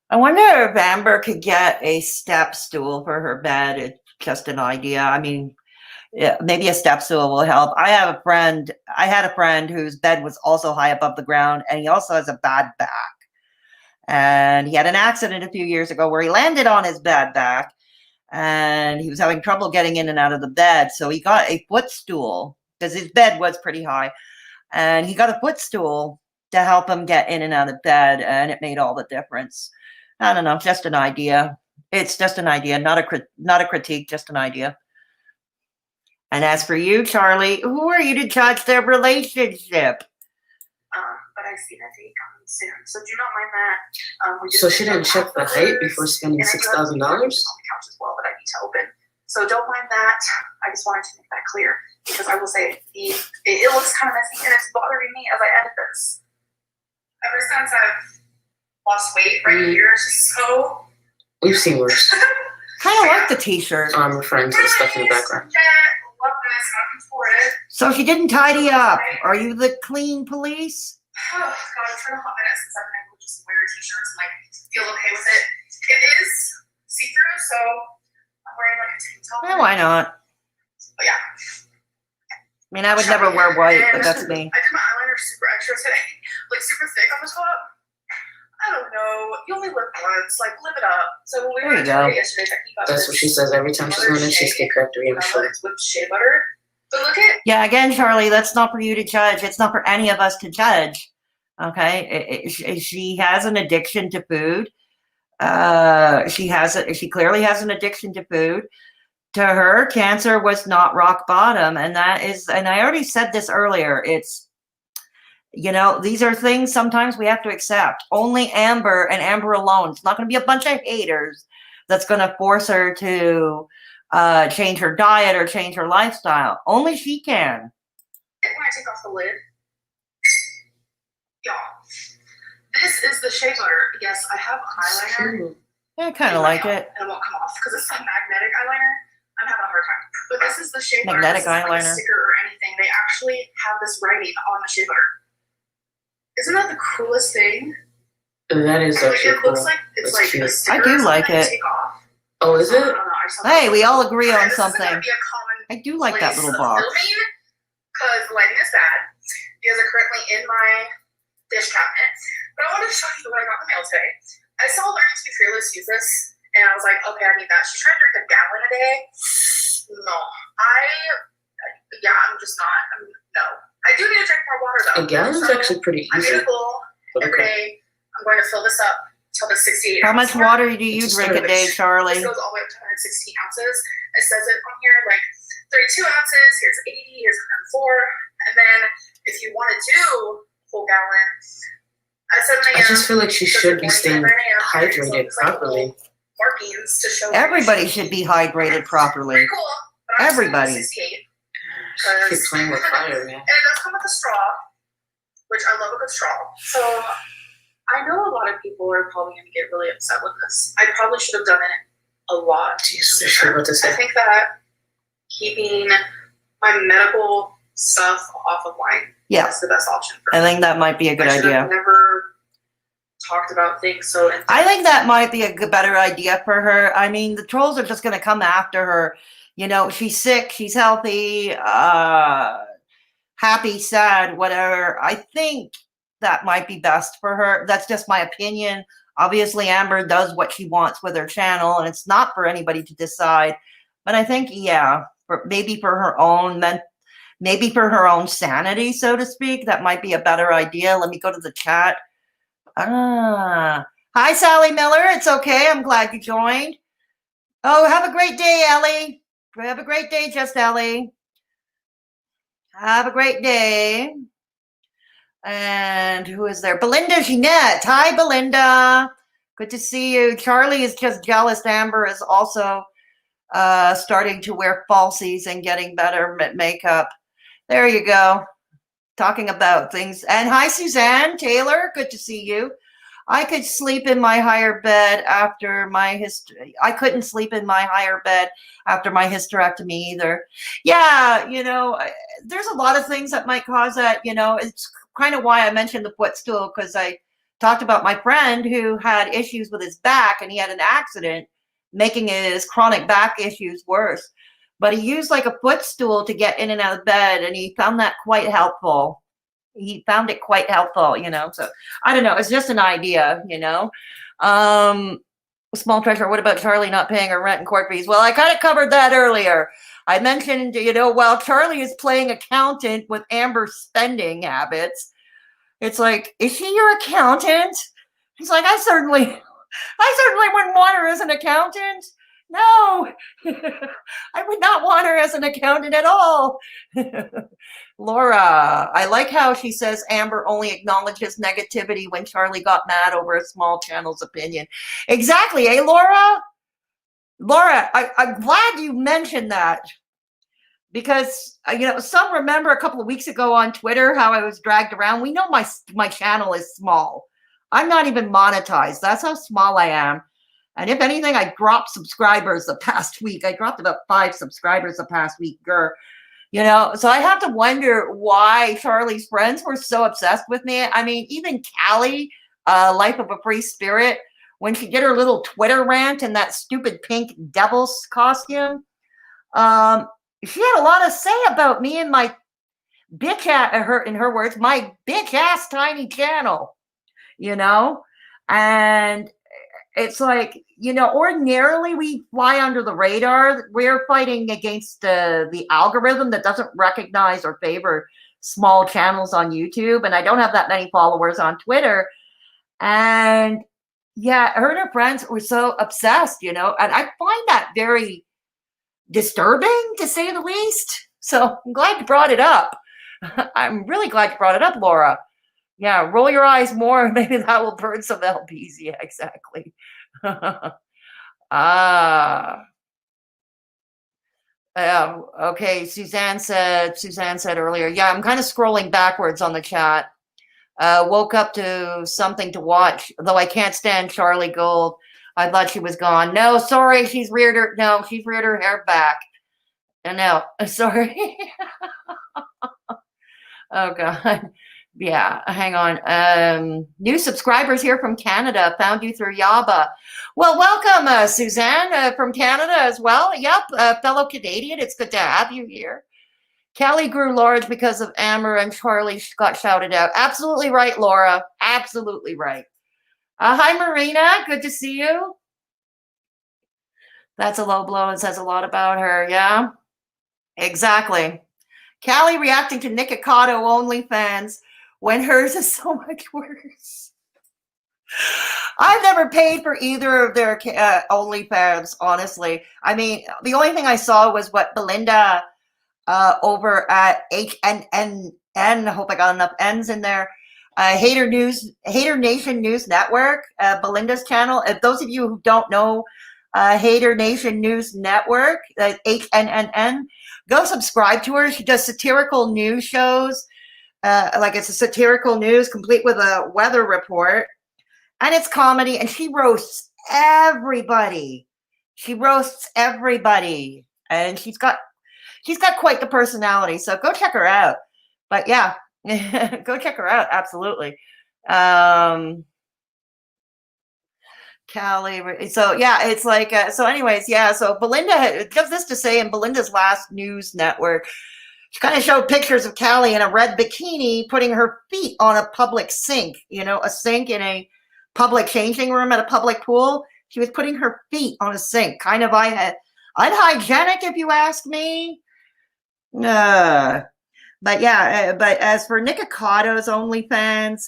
I wonder if Amber could get a step stool for her bed. It's just an idea. I mean, yeah, maybe a step stool will help. I had a friend whose bed was also high above the ground, and he also has a bad back. And he had an accident a few years ago where he landed on his bad back and he was having trouble getting in and out of the bed. So he got a footstool because his bed was pretty high. And he got a footstool to help him get in and out of bed. And it made all the difference. I don't know, just an idea. It's just an idea, not a critique, just an idea. And as for you, Charlie, who are you to judge their relationship? But I see that date coming soon, so do not mind that. So she didn't check the height before spending $6,000? On the couch as well that I need to open. So don't mind that. I just wanted to make that clear because I will say it looks kind of messy and it's bothering me as I edit this. Ever since I've lost weight right here, it's just so. We've seen worse. Kind of like the t-shirt. I'm referring to the stuff in the background. Yeah, love this. Happy for it. So she didn't tidy up. Are you the clean police? Oh, God, it's been a hot minute since I've been able to just wear t-shirts and like feel okay with it. It is see-through, so I'm wearing like a tank top. Yeah, why not? But yeah. I mean, I would never wear white, but that's me. I did my eyeliner super extra today, like super thick on the top. I don't know. You only live once. Like, live it up. So when we were yesterday talking about that's what she says every time she's going to Cheesecake Factory. I'm sure. It's with shea butter. But look at. Yeah, again, Charlie, that's not for you to judge. It's not for any of us to judge. Okay, she has an addiction to food. She clearly has an addiction to food. To her, cancer was not rock bottom, and I already said this earlier. It's, these are things sometimes we have to accept. Only Amber and Amber alone. It's not going to be a bunch of haters that's going to force her to change her diet or change her lifestyle. Only she can. When I take off the lid, y'all, this is the shea butter. Yes, I have eyeliner. Yeah, I kind of like it. And it won't come off because it's a magnetic eyeliner. I'm having a hard time. But this is the shea butter. Magnetic eyeliner. Like a sticker or anything. They actually have this writing on the shea butter. Isn't that the coolest thing? That is actually it cool. looks like it's That's like cute. a sticker. I do like it. Take off. Oh, is it? I don't know, Hey, we all agree on this something. Is be a common I do like that little box. Because the lighting is bad. These are currently in my dish cabinet. But I wanted to show you what I got in the mail today. I saw Learning to Be Fearless use this, and I was like, okay, I need that. She's trying to drink a gallon a day. No. I'm just not. No. I do need to drink more water, though. A gallon's actually pretty I'm easy. going to go every day. I'm going to fill this up till the 68 How much ounce water do you It's a drink a day, This Charlie? goes all the way up to 116 ounces. It says it on here, like 32 ounces, here's 80, here's 104. And then if you want to do a full gallon, at 7 a.m. I just feel like she should be staying hydrated properly. Markings to show Everybody should be hydrated properly. Pretty cool. But I'm Everybody. 68. Keep playing with fire, man. And it does come with a straw, which I love a good straw. So I know a lot of people are probably going to get really upset with this. I probably should have done it a lot Sure, what to I say. think that keeping my medical stuff off of wine Yeah, is the best option for I me. think that might be a good I should idea. have never talked about things so in I think that might be a better idea for her. I mean, the trolls are just going to come after her. She's sick, she's healthy, happy, sad, whatever. I think that might be best for her. That's just my opinion. Obviously, Amber does what she wants with her channel, and it's not for anybody to decide. But I think, maybe for her own sanity, so to speak, that might be a better idea. Let me go to the chat. Hi, Sally Miller. It's okay. I'm glad you joined. Oh, have a great day, Ellie. Have a great day, just Ellie. Have a great day. And who is there? Belinda Jeanette. Hi, Belinda. Good to see you. Charlie is just jealous. Amber is also starting to wear falsies and getting better makeup. There you go. Talking about things. And hi, Suzanne Taylor. Good to see you. I could sleep in my higher bed after my I couldn't sleep in my higher bed after my hysterectomy either. Yeah, there's a lot of things that might cause that. It's kind of why I mentioned the footstool, because I talked about my friend who had issues with his back and he had an accident, making his chronic back issues worse. But he used like a footstool to get in and out of bed, and he found that quite helpful. He found it quite helpful, so I don't know. It's just an idea, Small treasure. What about Charlie not paying her rent and court fees? Well, I kind of covered that earlier. I mentioned, while Charlie is playing accountant with Amber's spending habits, it's like, is she your accountant? He's like, I certainly I certainly wouldn't want her as an accountant. No, I would not want her as an accountant at all. Laura, I like how she says Amber only acknowledges negativity when Charlie got mad over a small channel's opinion. Exactly, eh, Laura? Laura, I'm glad you mentioned that because some remember a couple of weeks ago on Twitter how I was dragged around. We know my channel is small. I'm not even monetized. That's how small I am. And if anything, I dropped subscribers the past week. I dropped about 5 subscribers the past week. So I have to wonder why Charlie's friends were so obsessed with me. I mean, even Callie, Life of a Free Spirit, when she did her little Twitter rant in that stupid pink devil's costume, she had a lot to say about me and my bitch in her words, my bitch ass tiny channel, and it's like, ordinarily we fly under the radar. We're fighting against the algorithm that doesn't recognize or favor small channels on YouTube. And I don't have that many followers on Twitter. And yeah, her and her friends were so obsessed, and I find that very disturbing, to say the least. So I'm glad you brought it up. I'm really glad you brought it up, Laura. Yeah, roll your eyes more. Maybe that will burn some LPs. Yeah, exactly. Okay. Suzanne said earlier. Yeah, I'm kind of scrolling backwards on the chat. Woke up to something to watch, though I can't stand Charlie Gold. I thought she was gone. No, sorry, she's reared her hair back. No, sorry. Oh God. Yeah, hang on. New subscribers here from Canada. Found you through Yaba. Well, welcome, Suzanne, from Canada as well. Yep, fellow Canadian. It's good to have you here. Callie grew large because of Amber and Charlie got shouted out. Absolutely right, Laura. Absolutely right. Hi, Marina. Good to see you. That's a low blow and says a lot about her. Yeah, exactly. Callie reacting to Nikocado OnlyFans when hers is so much worse. I've never paid for either of their OnlyFans, honestly. I mean, the only thing I saw was what Belinda over at HNN, I hope I got enough N's in there, Hater Nation News Network, Belinda's channel. If those of you who don't know Hater Nation News Network, HNNN, go subscribe to her. She does satirical news shows. Like it's a satirical news complete with a weather report, and it's comedy, and she roasts everybody. And she's got quite the personality. So go check her out. But yeah, go check her out. Absolutely. Callie. So yeah, it's like, so anyways, yeah. So Belinda does this to say in Belinda's last news network, she kind of showed pictures of Callie in a red bikini, putting her feet on a public sink, a sink in a public changing room at a public pool. She was putting her feet on a sink, kind of unhygienic, if you ask me. But yeah, but as for Nicocado's OnlyFans,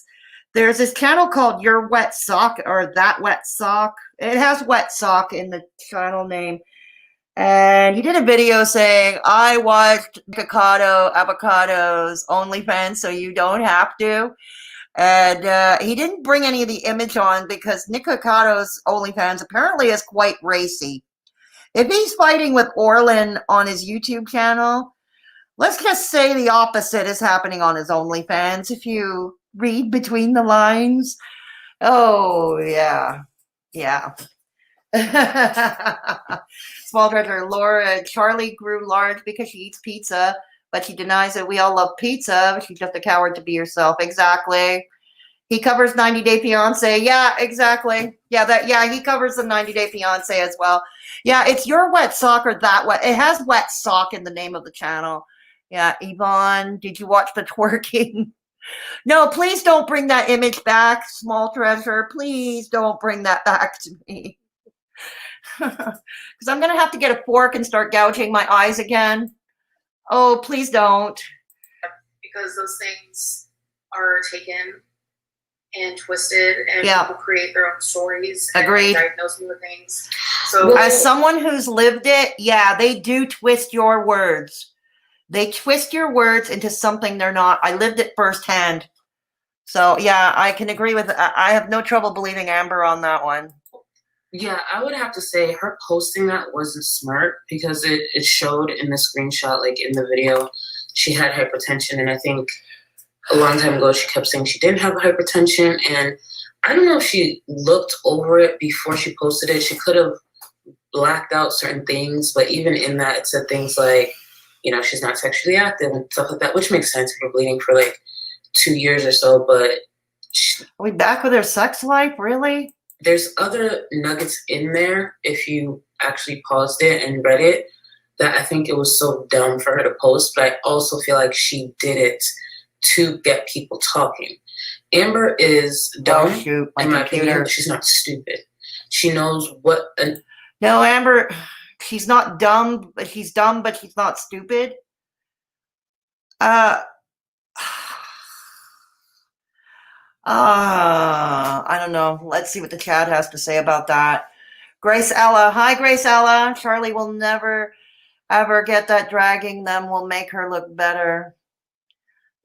there's this channel called Your Wet Sock or That Wet Sock. It has wet sock in the channel name. And he did a video saying, I watched Avocado's OnlyFans, so you don't have to. And he didn't bring any of the image on because Nicocado's OnlyFans apparently is quite racy. If he's fighting with Orlin on his YouTube channel, let's just say the opposite is happening on his OnlyFans if you read between the lines. Oh, yeah. Yeah. Small treasure. Laura, Charlie grew large because she eats pizza, but she denies that we all love pizza. She's just a coward to be herself. Exactly. He covers 90 Day Fiance. Yeah, exactly. Yeah, he covers the 90 Day Fiance as well. Yeah, it's Your Wet Sock or That Wet. It has wet sock in the name of the channel. Yeah, Yvonne, did you watch the twerking? No, please don't bring that image back, small treasure. Please don't bring that back to me. Because I'm going to have to get a fork and start gouging my eyes again. Oh, please don't. Because those things are taken and twisted, and Yeah. people create their own stories Agreed. and diagnose me with things. So As someone who's lived it, yeah, they do twist your words. They twist your words into something they're not. I lived it firsthand. So, yeah, I can agree with I have no trouble believing Amber on that one. Yeah, I would have to say her posting that wasn't smart because it showed in the screenshot, like in the video, she had hypertension. And I think a long time ago she kept saying she didn't have hypertension. And I don't know if she looked over it before she posted it. She could have blacked out certain things. But even in that, it said things like, you know, she's not sexually active and stuff like that, which makes sense if you're bleeding for like 2 years or so. But Are we back with her sex life? Really? there's other nuggets in there if you actually paused it and read it that I think it was so dumb for her to post, but I also feel like she did it to get people talking. Amber is dumb. Oh, shoot, my in my computer. opinion. She's not stupid. She knows what an No, Amber, she's not dumb, but she's dumb, but she's not stupid. I don't know. Let's see what the chat has to say about that. Grace Ella. Hi, Grace Ella. Charlie will never, ever get that dragging them will make her look better.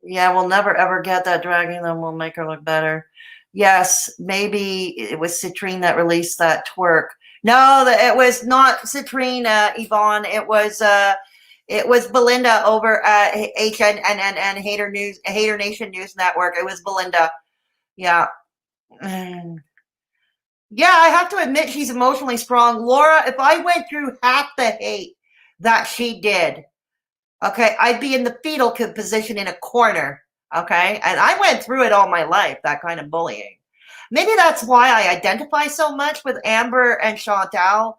Yeah, we'll never, ever get that dragging them will make her look better. Yes, maybe it was Citrine that released that twerk. No, it was not Citrine, Yvonne. It was Belinda over at HNNN Hater Nation News Network. It was Belinda. Yeah. Yeah, I have to admit she's emotionally strong. Laura, if I went through half the hate that she did, okay, I'd be in the fetal position in a corner, okay? And I went through it all my life, that kind of bullying. Maybe that's why I identify so much with Amber and Chantal,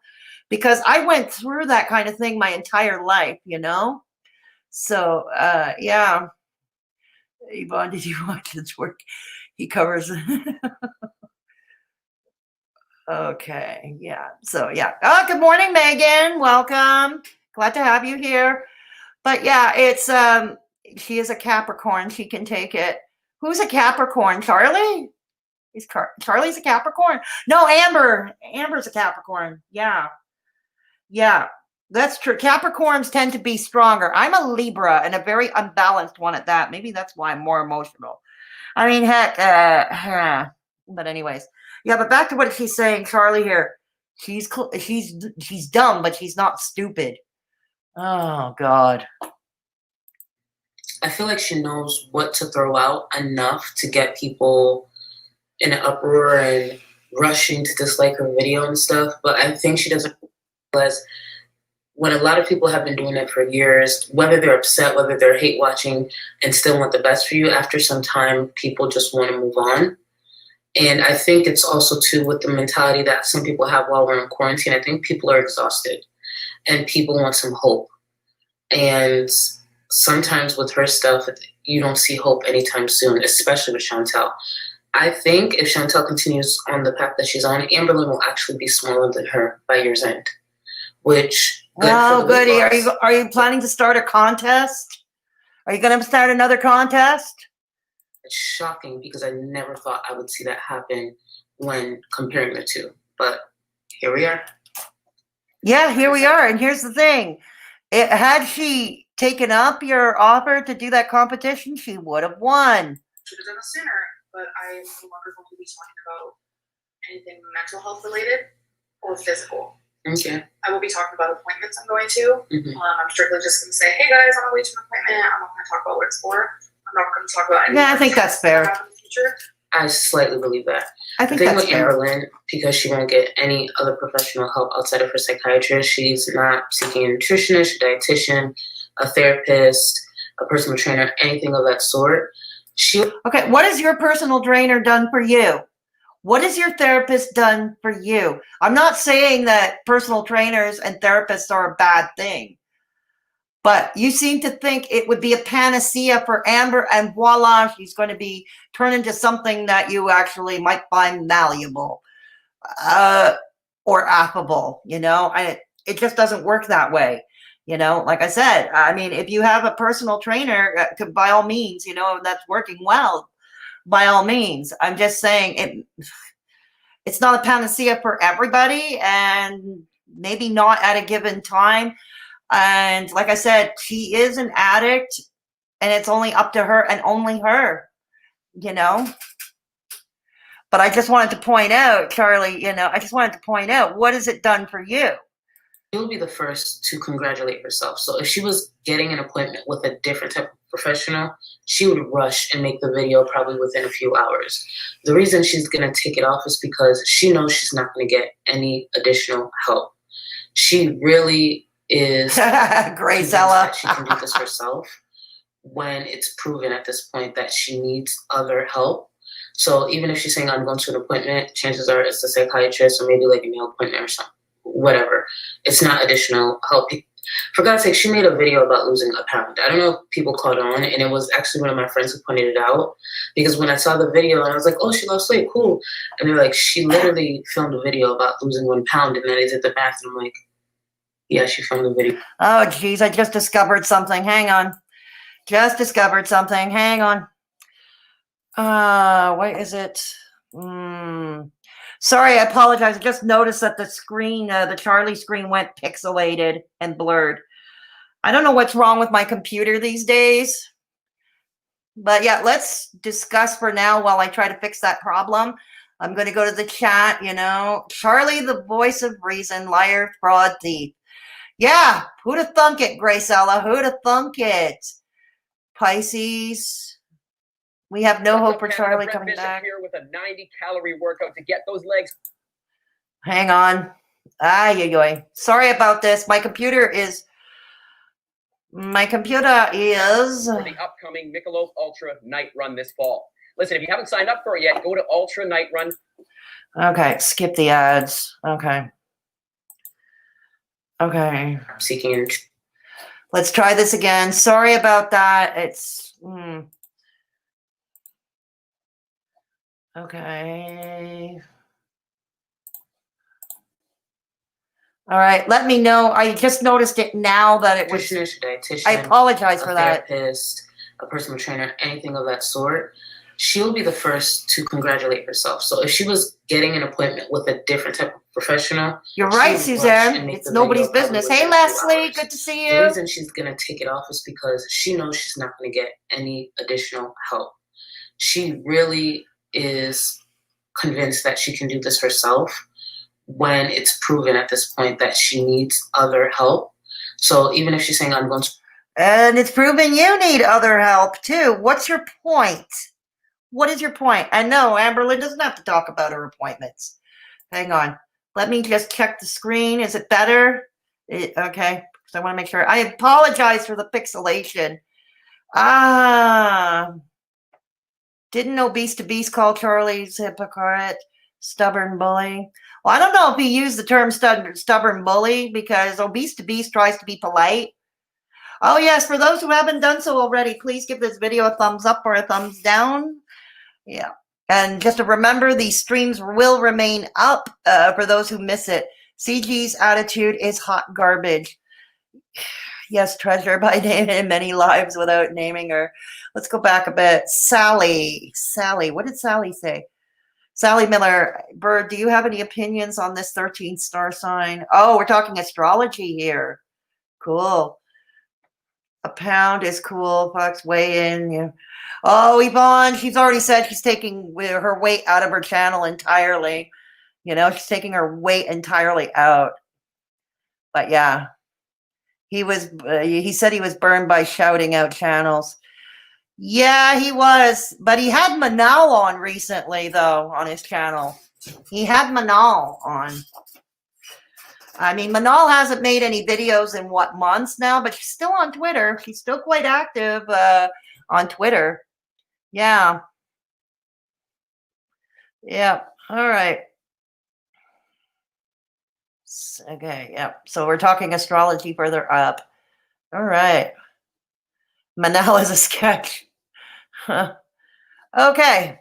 because I went through that kind of thing my entire life, you know? So, yeah. Yvonne, did you watch this work? He covers. Okay, yeah. So, yeah. Oh, good morning, Megan. Welcome. Glad to have you here. But yeah, it's she is a Capricorn. She can take it. Who's a Capricorn? Charlie? Charlie's a Capricorn? No, Amber. Amber's a Capricorn. Yeah. Yeah. That's true. Capricorns tend to be stronger. I'm a Libra and a very unbalanced one at that. Maybe that's why I'm more emotional. I mean, heck, but anyways. Yeah, but back to what she's saying, Charlie here. She's dumb, but she's not stupid. Oh God. I feel like she knows what to throw out enough to get people in an uproar and rushing to dislike her video and stuff. But I think she doesn't realize when a lot of people have been doing it for years, whether they're upset, whether they're hate watching and still want the best for you, after some time, people just want to move on. And I think it's also, too, with the mentality that some people have while we're in quarantine. I think people are exhausted and people want some hope. And sometimes with her stuff, you don't see hope anytime soon, especially with Chantal. I think if Chantal continues on the path that she's on, Amberlynn will actually be smaller than her by year's end. Which, oh, goody. Are you planning to start a contest? Are you going to start another contest? It's shocking because I never thought I would see that happen when comparing the two. But here we are. Yeah, here we are. And here's the thing. Had she taken up your offer to do that competition, she would have won. Should have done it sooner, but I am no longer going to be talking about anything mental health related or physical. Okay. I will be talking about appointments I'm going to. Mm-hmm. I'm strictly just going to say, hey guys, on my way to an appointment. I'm not going to talk about what it's for. I'm not going to talk about anything. Yeah, I think that's fair. In the future. I slightly believe that. I think the thing that's with fair. Amberlynn, because she won't get any other professional help outside of her psychiatrist, she's not seeking a nutritionist, a dietitian, a therapist, a personal trainer, anything of that sort. Okay, what has your personal trainer done for you? What has your therapist done for you? I'm not saying that personal trainers and therapists are a bad thing, but you seem to think it would be a panacea for Amber, and voila, she's going to be turned into something that you actually might find malleable or affable. You know, it just doesn't work that way. You know, like I said, I mean, if you have a personal trainer, by all means, you know, that's working well. by all means. I'm just saying it's not a panacea for everybody, and maybe not at a given time. And like I said, she is an addict, and it's only up to her and only her, you know. But I just wanted to point out, Charlie, I just wanted to point out, what has it done for you? She'll be the first to congratulate herself. So if she was getting an appointment with a different type of professional, she would rush and make the video probably within a few hours. The reason she's going to take it off is because she knows she's not going to get any additional help. She really is Grace Ella. that she can do this herself when it's proven at this point that she needs other help. So even if she's saying, I'm going to an appointment, chances are it's a psychiatrist or maybe like a nail appointment or something, whatever. It's not additional help. For God's sake, she made a video about losing a pound. I don't know if people caught on, and it was actually one of my friends who pointed it out, because when I saw the video, I was like, oh, she lost weight, cool. And they're like, she literally filmed a video about losing 1 pound, and then I did the math, and I'm like, yeah, she filmed the video. Oh, geez, I just discovered something. Hang on. Just discovered something. Hang on. What is it? Sorry, I apologize. I just noticed that the screen, the Charlie screen went pixelated and blurred. I don't know what's wrong with my computer these days. But yeah, let's discuss for now while I try to fix that problem. I'm going to go to the chat, Charlie, the voice of reason, liar, fraud, thief. Yeah, who'd have thunk it, Grace Ella? Who'd have thunk it? Pisces. We have no hope for Charlie coming back. Here with a 90-calorie workout to get those legs. Hang on. Sorry about this. My computer is. For the upcoming Michelob Ultra Night Run this fall. Listen, if you haven't signed up for it yet, go to Ultra Night Run. Okay, skip the ads. Okay. Seeking. Let's try this again. Sorry about that. It's. Okay. All right. Let me know. I just noticed it now that it was. Dietitian, I apologize for that. Therapist, a personal trainer, anything of that sort. She'll be the first to congratulate herself. So if she was getting an appointment with a different type of professional, you're right, Suzanne. It's nobody's business. Hey, Leslie, good to see you. The reason she's going to take it off is because she knows she's not going to get any additional help. She really is convinced that she can do this herself when it's proven at this point that she needs other help. So even if she's saying, I'm going to. And it's proven you need other help too. What's your point? What is your point? I know Amberlynn doesn't have to talk about her appointments. Hang on. Let me just check the screen. Is it better? Okay. So I want to make sure. I apologize for the pixelation. Didn't Obese to Beast call Charlie's hypocrite, stubborn bully? Well, I don't know if he used the term stubborn bully, because Obese to Beast tries to be polite. Oh, yes. For those who haven't done so already, please give this video a thumbs up or a thumbs down. Yeah. And just to remember, these streams will remain up for those who miss it. CG's attitude is hot garbage. Yes, treasure by name in many lives without naming her. Let's go back a bit. Sally, what did Sally say? Sally Miller, Bird, do you have any opinions on this 13th star sign? Oh, we're talking astrology here. Cool. A pound is cool. Fox, weigh in. Yeah. Oh, Yvonne, she's already said she's taking her weight out of her channel entirely. She's taking her weight entirely out. But yeah, he said he was burned by shouting out channels. Yeah, he was. But he had Manal on recently, though, on his channel. He had Manal on. I mean, Manal hasn't made any videos in months now, but she's still on Twitter. She's still quite active on Twitter. Yeah. Yeah. All right. Okay. Yeah. So we're talking astrology further up. All right. Manal is a sketch. Huh. Okay.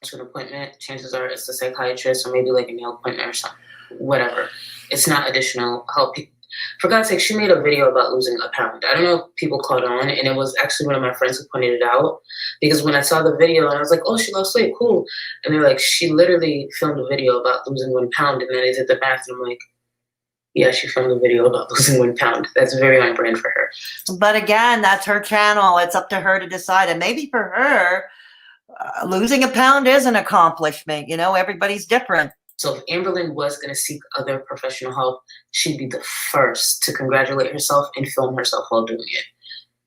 To an appointment, chances are it's a psychiatrist or maybe like a nail appointment or something, whatever. It's not additional help. For God's sake, she made a video about losing a pound. I don't know if people caught on, and it was actually one of my friends who pointed it out, because when I saw the video and I was like, oh, she lost weight, cool. And they're like, she literally filmed a video about losing 1 pound, and then they did the math, and I'm like, yeah, she filmed a video about losing 1 pound. That's very on brand for her. But again, that's her channel. It's up to her to decide. And maybe for her, losing a pound is an accomplishment. You know, everybody's different. So if Amberlynn was going to seek other professional help, she'd be the first to congratulate herself and film herself while doing it.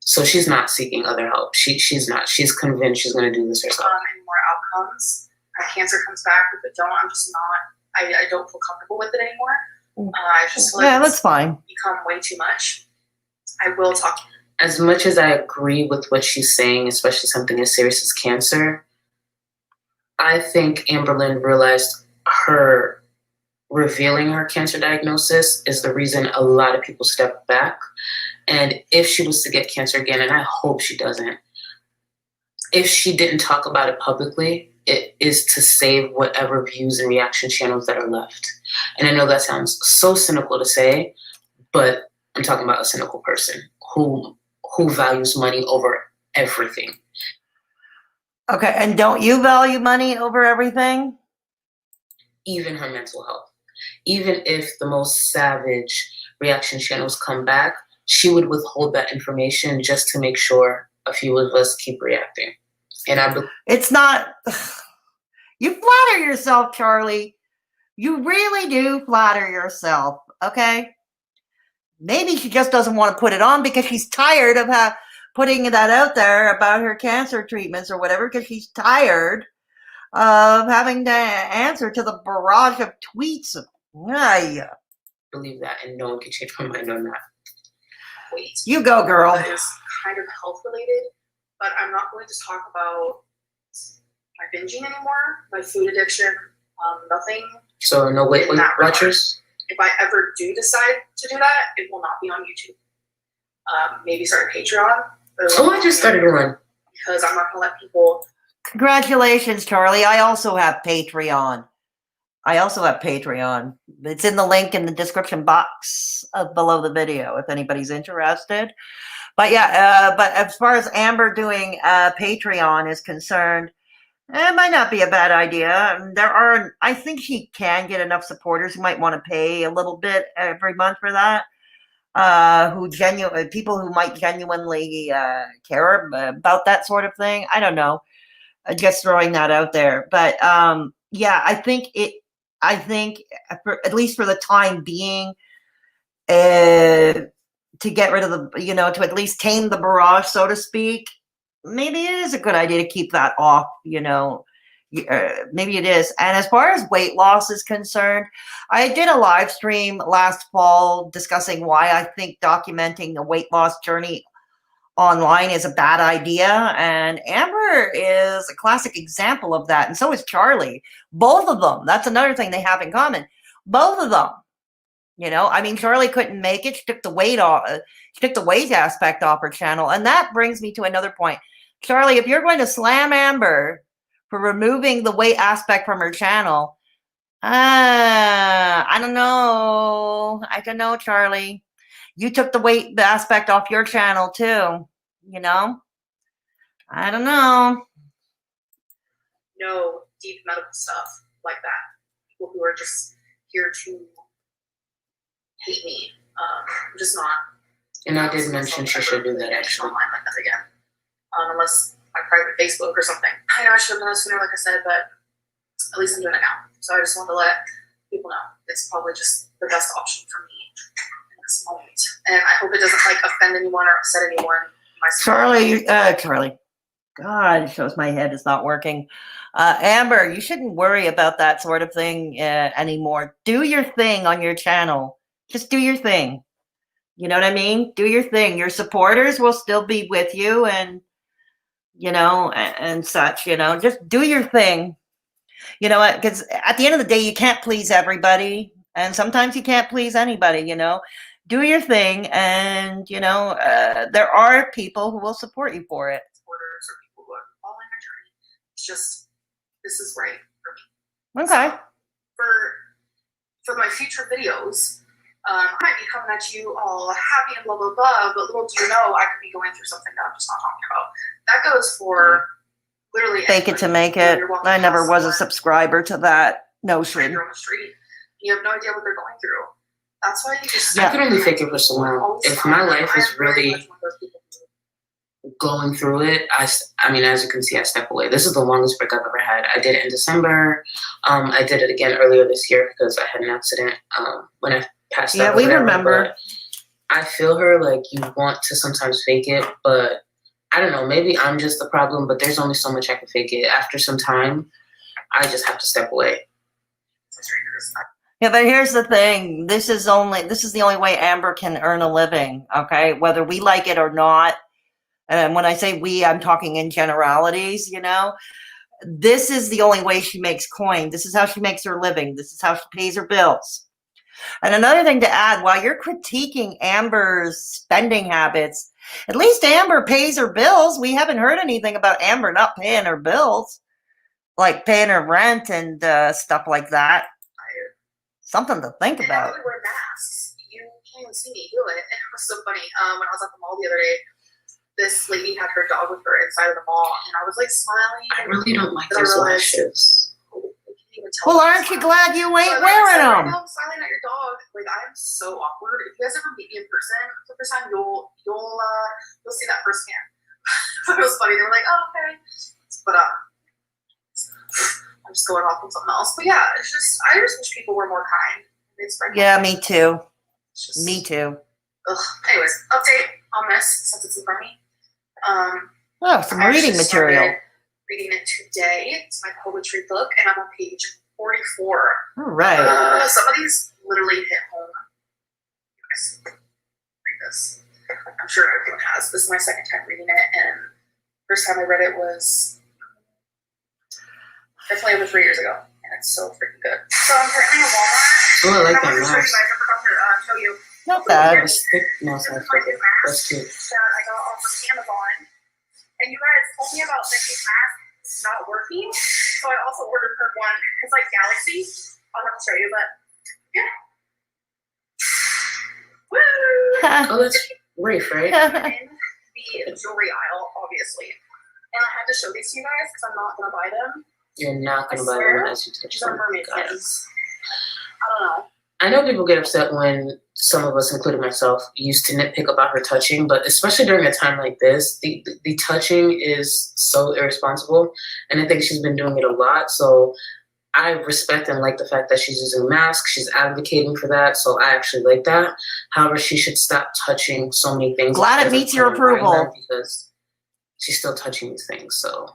So she's not seeking other help. She's not. She's convinced she's going to do this herself. Any more outcomes. My cancer comes back. If it don't, I'm just not. I don't feel comfortable with it anymore. I just feel like that's fine. Become way too much. I will talk. As much as I agree with what she's saying, especially something as serious as cancer, I think Amberlynn realized her revealing her cancer diagnosis is the reason a lot of people step back. And if she was to get cancer again, and I hope she doesn't, if she didn't talk about it publicly, it is to save whatever views and reaction channels that are left. And I know that sounds so cynical to say, but I'm talking about a cynical person who values money over everything. Okay, and don't you value money over everything? Even her mental health. Even if the most savage reaction channels come back, she would withhold that information just to make sure a few of us keep reacting. And it's not. You flatter yourself, Charlie. You really do flatter yourself, okay? Maybe she just doesn't want to put it on because she's tired of putting that out there about her cancer treatments or whatever, because she's tired of having to answer to the barrage of tweets. Yeah. Believe that, and no one can change my mind on that. Wait. You go, girl. That is kind of health related, but I'm not going to talk about my binging anymore, my food addiction, nothing. So no Weight Watchers? If I ever do decide to do that, it will not be on YouTube. Maybe start a Patreon. Oh, I just started one. Because I'm not going to let people. Congratulations, Charlie. I also have Patreon. It's in the link in the description box below the video if anybody's interested. But yeah, but as far as Amber doing Patreon is concerned, it might not be a bad idea. I think she can get enough supporters who might want to pay a little bit every month for that. People who might genuinely care about that sort of thing. I don't know. Just throwing that out there. But yeah, I think at least for the time being, to get rid of to at least tame the barrage, so to speak, maybe it is a good idea to keep that off, maybe it is. And as far as weight loss is concerned, I did a live stream last fall discussing why I think documenting a weight loss journey online is a bad idea. And Amber is a classic example of that. And so is Charlie. Both of them. That's another thing they have in common. Both of them. Charlie couldn't make it. She took the weight off. She took the weight aspect off her channel. And that brings me to another point. Charlie, if you're going to slam Amber for removing the weight aspect from her channel, I don't know. I don't know, Charlie. You took the weight aspect off your channel too. I don't know. No deep medical stuff like that. People who are just here to hate me. I'm just not. And I did mention she should do that actually. Online like that again. Unless my private Facebook or something. I know I should have done it sooner, like I said, but at least I'm doing it now. So I just wanted to let people know it's probably just the best option for me in this moment. And I hope it doesn't offend anyone or upset anyone. Charlie, God, it shows my head is not working. Amber, you shouldn't worry about that sort of thing anymore. Do your thing on your channel. Just do your thing. You know what I mean? Do your thing. Your supporters will still be with you and such, just do your thing. You know what? Because at the end of the day, you can't please everybody. And sometimes you can't please anybody, Do your thing. And, there are people who will support you for it. Supporters or people who are following my journey. It's just, this is right for me. Okay. So for my future videos, I might be coming at you all happy and blah, blah, blah, but little do you know, I could be going through something that I'm just not talking about. That goes for literally Fake it to make it. I never was a subscriber to that notion. On the street, you have no idea what they're going through. That's why you just. I could only fake it for so long. If my life is really going through it, I mean, as you can see, I step away. This is the longest break I've ever had. I did it in December. I did it again earlier this year because I had an accident when I passed out. Yeah, we remember. I feel her, like, you want to sometimes fake it, but I don't know, maybe I'm just the problem, but there's only so much I can fake it. After some time, I just have to step away. Yeah, but here's the thing. This is the only way Amber can earn a living, okay? Whether we like it or not. And when I say we, I'm talking in generalities, you know? This is the only way she makes coin. This is how she makes her living. This is how she pays her bills. And another thing to add, while you're critiquing Amber's spending habits, at least Amber pays her bills. We haven't heard anything about Amber not paying her bills, like paying her rent and stuff like that. Something to think about. I wear masks. You can't even see me do it. It was so funny. When I was at the mall the other day, this lady had her dog with her inside of the mall, and I was like smiling. I really don't like those lashes. Well, aren't you glad you ain't wearing them? I'm smiling at your dog. Like, I'm so awkward. If you guys ever meet me in person for the first time, you'll see that firsthand. It was funny. They were like, "Oh, okay," but I'm just going off on something else. But yeah, it's just I just wish people were more kind. Yeah, me too. Me too. Ugh. Anyways, update on this since it's in front of me. Some reading material. Reading it today. It's my poetry book, and I'm on page 44. All right. Some of these literally hit home. You guys read this. I'm sure everyone has. This is my second time reading it, and first time I read it was definitely over 3 years ago, and it's so freaking good. So I'm currently in Walmart. Oh, I like that I mask. forgot to show you. Not bad. That's cute. That's cute. That I got off of Amazon. And you guys told me about that these masks not working, so I also ordered her one. It's like Galaxy. I'll have to show you, but yeah. Woo! Oh, that's Lyfe, right? In the jewelry aisle, obviously. And I had to show these to you guys because I'm not going to buy them. You're not going to buy them unless you touch These are them. mermaid pins. I don't know. I know people get upset when some of us, including myself, used to nitpick about her touching, but especially during a time like this, the touching is so irresponsible, and I think she's been doing it a lot. So I respect and like the fact that she's using masks. She's advocating for that, so I actually like that. However, she should stop touching so many things. Glad it meets your approval. Because she's still touching these things, so.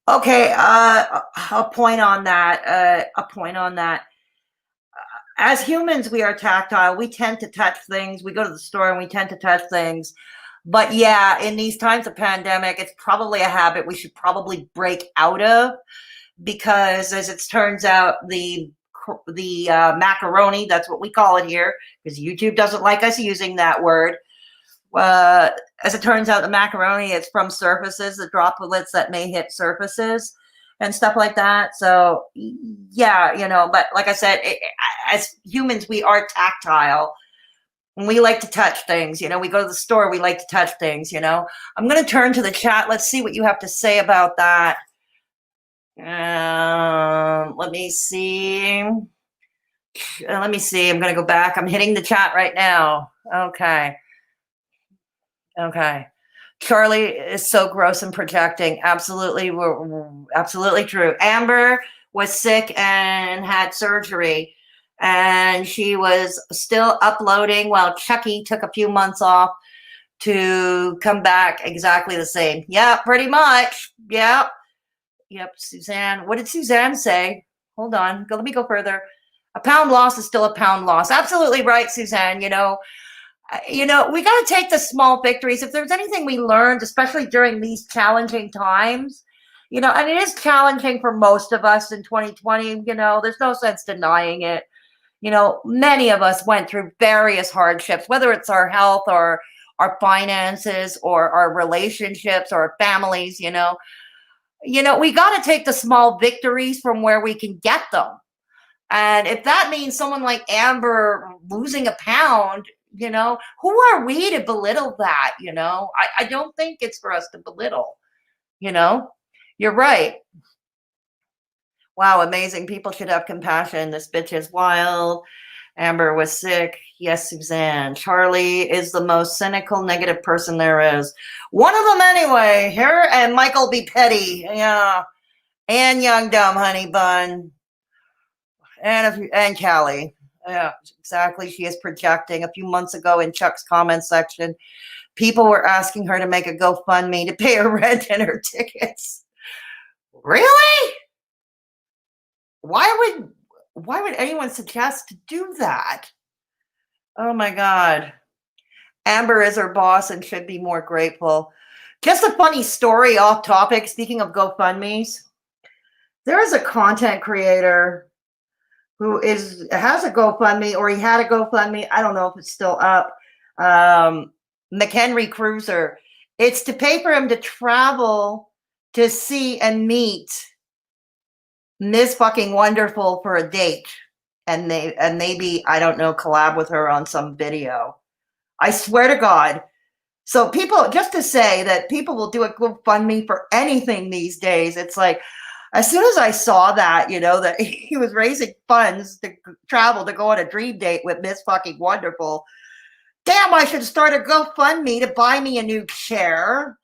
Okay, a point on that. As humans, we are tactile. We tend to touch things. We go to the store and we tend to touch things. But yeah, in these times of pandemic, it's probably a habit we should probably break out of, because as it turns out, the macaroni, that's what we call it here, because YouTube doesn't like us using that word. As it turns out, the macaroni is from surfaces, the droplets that may hit surfaces and stuff like that. So yeah, you know, but like I said, as humans, we are tactile and we like to touch things. You know, we go to the store, we like to touch things, you know. I'm going to turn to the chat. Let's see what you have to say about that. Let me see. I'm going to go back. I'm hitting the chat right now. Okay. Charlie is so gross and projecting. Absolutely. Absolutely true. Amber was sick and had surgery, and she was still uploading while Chucky took a few months off to come back exactly the same. Yeah, pretty much. Yep. Suzanne. What did Suzanne say? Hold on. Let me go further. A pound loss is still a pound loss. Absolutely right, Suzanne. You know, we got to take the small victories. If there's anything we learned, especially during these challenging times, you know, and it is challenging for most of us in 2020, you know, there's no sense denying it. You know, many of us went through various hardships, whether it's our health or our finances or our relationships or our families, you know, we got to take the small victories from where we can get them. And if that means someone like Amber losing a pound, who are we to belittle that? I don't think it's for us to belittle. You're right. Wow, amazing. People should have compassion. This bitch is wild. Amber was sick. Yes, Suzanne. Charlie is the most cynical, negative person there is. One of them anyway. Her and Michael B. Petty. Yeah. And Young Dumb Honey Bun. And Callie. Yeah, exactly. She is projecting. A few months ago in Chuck's comment section, people were asking her to make a GoFundMe to pay her rent and her tickets. Really? Why would anyone suggest to do that? Oh my God. Amber is her boss and should be more grateful. Just a funny story off topic. Speaking of GoFundMes, there is a content creator who has a GoFundMe, or he had a GoFundMe. I don't know if it's still up. McHenry Cruiser. It's to pay for him to travel to see and meet Ms. Fucking Wonderful for a date. And maybe, I don't know, collab with her on some video. I swear to God. So people, just to say that people will do a GoFundMe for anything these days. It's like, as soon as I saw that, that he was raising funds to travel to go on a dream date with Miss Fucking Wonderful. Damn, I should start a GoFundMe to buy me a new chair,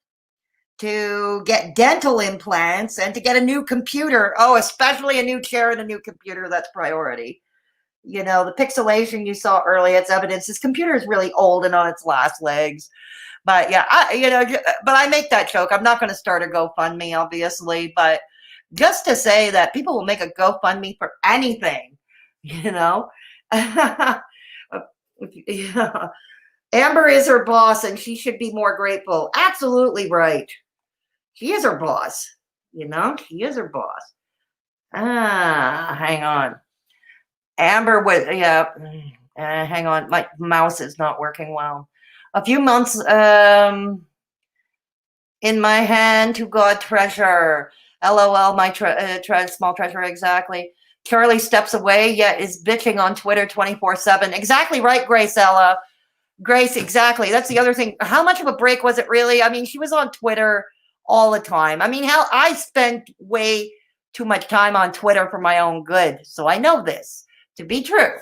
to get dental implants, and to get a new computer. Oh, especially a new chair and a new computer. That's priority. The pixelation you saw earlier, it's evidence this computer is really old and on its last legs. But yeah, but I make that joke. I'm not going to start a GoFundMe, obviously, but just to say that people will make a GoFundMe for anything, yeah. Amber is her boss and she should be more grateful. Absolutely right. She is her boss. She is her boss. Hang on. Amber was, hang on. My mouse is not working well. A few months in my hand to God treasure. LOL, my small treasure, exactly. Charlie steps away, yet is bitching on Twitter 24/7. Exactly right, Grace Ella. Grace, exactly. That's the other thing. How much of a break was it really? I mean, she was on Twitter all the time. I mean, hell, I spent way too much time on Twitter for my own good. So I know this to be true.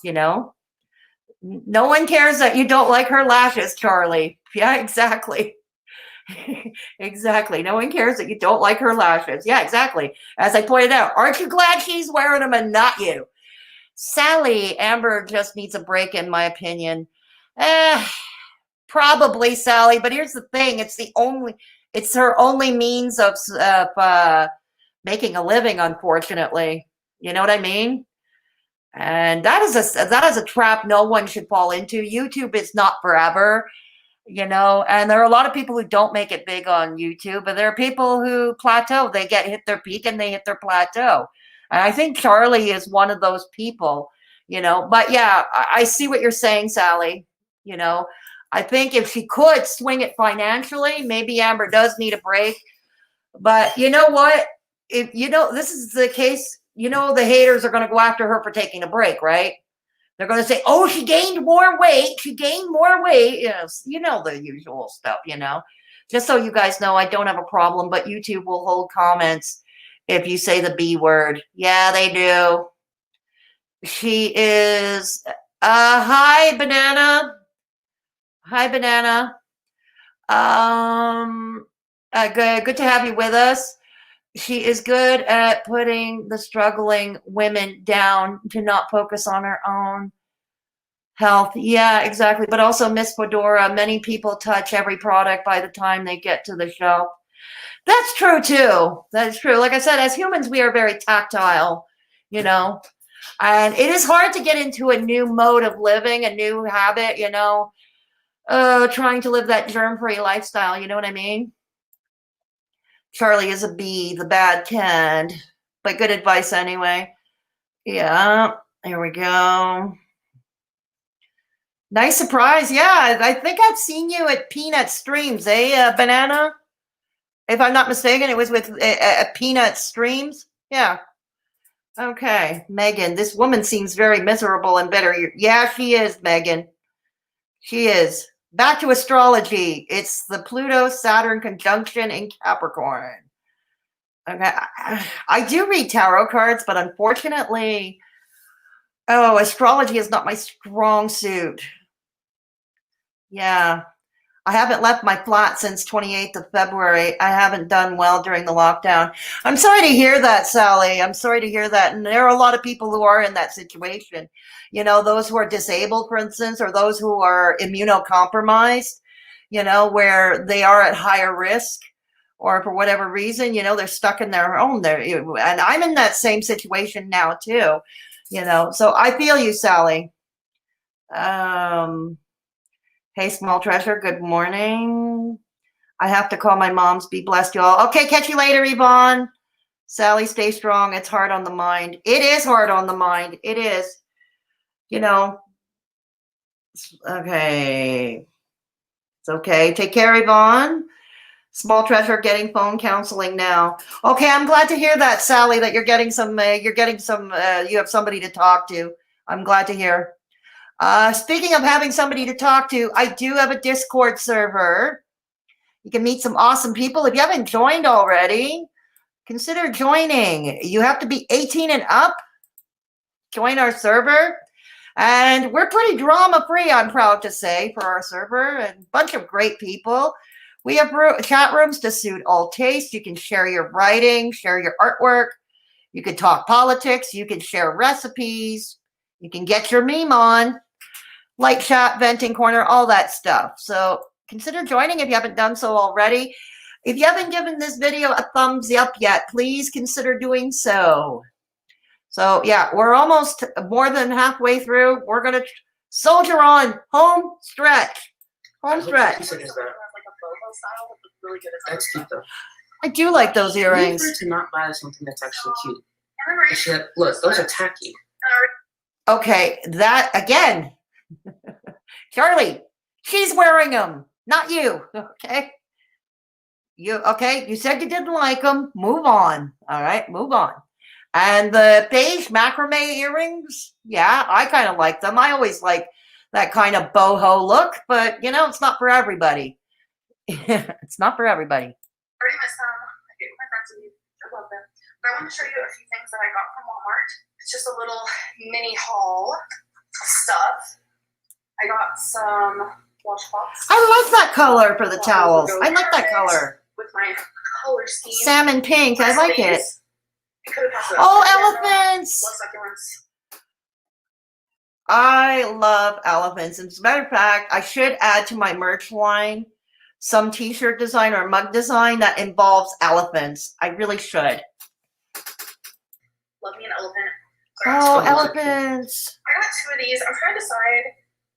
No one cares that you don't like her lashes, Charlie. Yeah, exactly. Exactly. No one cares that you don't like her lashes. Yeah, exactly. As I pointed out, aren't you glad she's wearing them and not you? Sally, Amber just needs a break, in my opinion. Probably, Sally. But here's the thing: it's her only means of making a living. Unfortunately, you know what I mean. And that is a trap no one should fall into. YouTube is not forever. And there are a lot of people who don't make it big on YouTube, but there are people who plateau. They hit their peak and they hit their plateau. And I think Charlie is one of those people, but yeah, I see what you're saying, Sally. I think if she could swing it financially, maybe Amber does need a break. But you know what? If this is the case, the haters are going to go after her for taking a break, right? They're going to say, oh, she gained more weight. She gained more weight. Yes, the usual stuff, Just so you guys know, I don't have a problem, but YouTube will hold comments if you say the B word. Yeah, they do. She is, hi, Banana. Hi, Banana. Good to have you with us. She is good at putting the struggling women down to not focus on her own health. Yeah, exactly. But also Miss Fedora, many people touch every product by the time they get to the shelf. That's true too. That's true. Like I said, as humans, we are very tactile, and it is hard to get into a new mode of living, a new habit, trying to live that germ-free lifestyle. You know what I mean? Charlie is a B, the bad kind, but good advice anyway. Yeah, here we go. Nice surprise. Yeah, I think I've seen you at Peanut Streams, Banana? If I'm not mistaken, it was with Peanut Streams. Yeah. Okay, Megan, this woman seems very miserable and bitter. Yeah, she is, Megan. She is. Back to astrology. It's the Pluto-Saturn conjunction in Capricorn. Okay, I do read tarot cards, but unfortunately, astrology is not my strong suit. Yeah. I haven't left my flat since 28th of February. I haven't done well during the lockdown. I'm sorry to hear that, Sally. I'm sorry to hear that. And there are a lot of people who are in that situation. You know, those who are disabled, for instance, or those who are immunocompromised, you know, where they are at higher risk, or for whatever reason, you know, they're stuck in their home there. And I'm in that same situation now too, you know, so I feel you, Sally. Hey, small treasure, good morning. I have to call my mom's. Be blessed, y'all. Okay, catch you later, Yvonne. Sally, stay strong. It's hard on the mind. It is hard on the mind. It is. You know. Okay. It's okay. Take care, Yvonne. Small treasure getting phone counseling now. Okay, I'm glad to hear that, Sally, that you're getting some, you have somebody to talk to. I'm glad to hear. Speaking of having somebody to talk to, I do have a Discord server. You can meet some awesome people. If you haven't joined already, consider joining. You have to be 18 and up. Join our server. And we're pretty drama-free, I'm proud to say, for our server. And a bunch of great people. We have chat rooms to suit all tastes. You can share your writing, share your artwork. You can talk politics. You can share recipes. You can get your meme on. Like chat, venting corner, all that stuff. So consider joining if you haven't done so already. If you haven't given this video a thumbs up yet, please consider doing so. So yeah, we're almost more than halfway through. We're going to soldier on. Home stretch. Home stretch. That's cute though. I do like those earrings. To not buy something that's actually cute. Look, those are tacky. Okay, that again. Charlie, she's wearing them, not you. Okay. You said you didn't like them. Move on. All right, move on. And the beige macrame earrings, yeah, I kind of like them. I always like that kind of boho look, but you know, it's not for everybody. It's not for everybody. I already missed some. I gave my friends and I love them. But I want to show you a few things that I got from Walmart. It's just a little mini haul of stuff. I got some washcloths. I like that color for the towels. I like that color. With my color scheme. Salmon pink. I like it. Oh, elephants. I love elephants. As a matter of fact, I should add to my merch line some t-shirt design or mug design that involves elephants. I really should. Love me an elephant. Oh, elephants. I got two of these. I'm trying to decide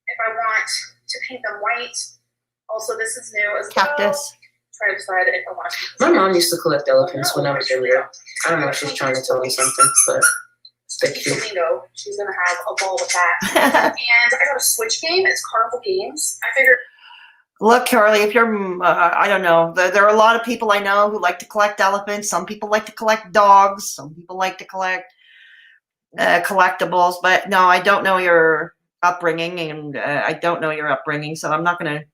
if I want to paint them white. Also, this is new as well. Cactus. Try to decide if I want to. My mom used to collect elephants when I was younger. I don't know if she's trying to tell me something, but they're cute. Bingo. She's going to have a ball with that. And I got a Switch game. It's Carnival Games. I figured. Look, Charlie, if you're, I don't know. There are a lot of people I know who like to collect elephants. Some people like to collect dogs. Some people like to collect collectibles. But no, I don't know your upbringing, and I don't know your upbringing, so I'm not going to.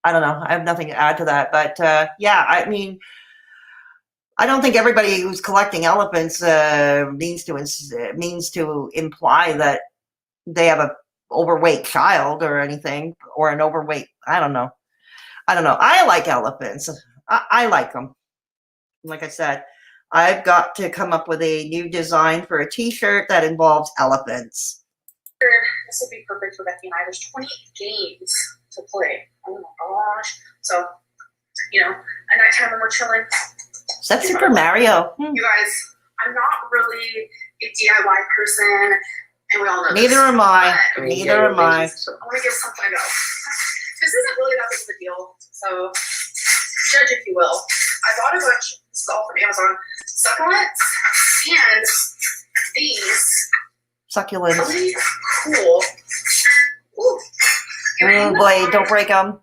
I don't know. I have nothing to add to that. But yeah, I mean, I don't think everybody who's collecting elephants means to imply that they have a overweight child or anything, or an overweight. I don't know. I like elephants. I like them. Like I said, I've got to come up with a new design for a t-shirt that involves elephants. This would be perfect for Becky and I. There's 20 games to play. Oh my gosh. So, you know, at nighttime when we're chilling. Is that Super Mario? You guys, I'm not really a DIY person, and we all know Neither am I. Neither am I. I want to give something a go. This isn't really that big of a deal, so judge if you will. I bought a bunch, this is all from Amazon, succulents, and these. Succulents. Really cool. Ooh. Oh boy, don't break them.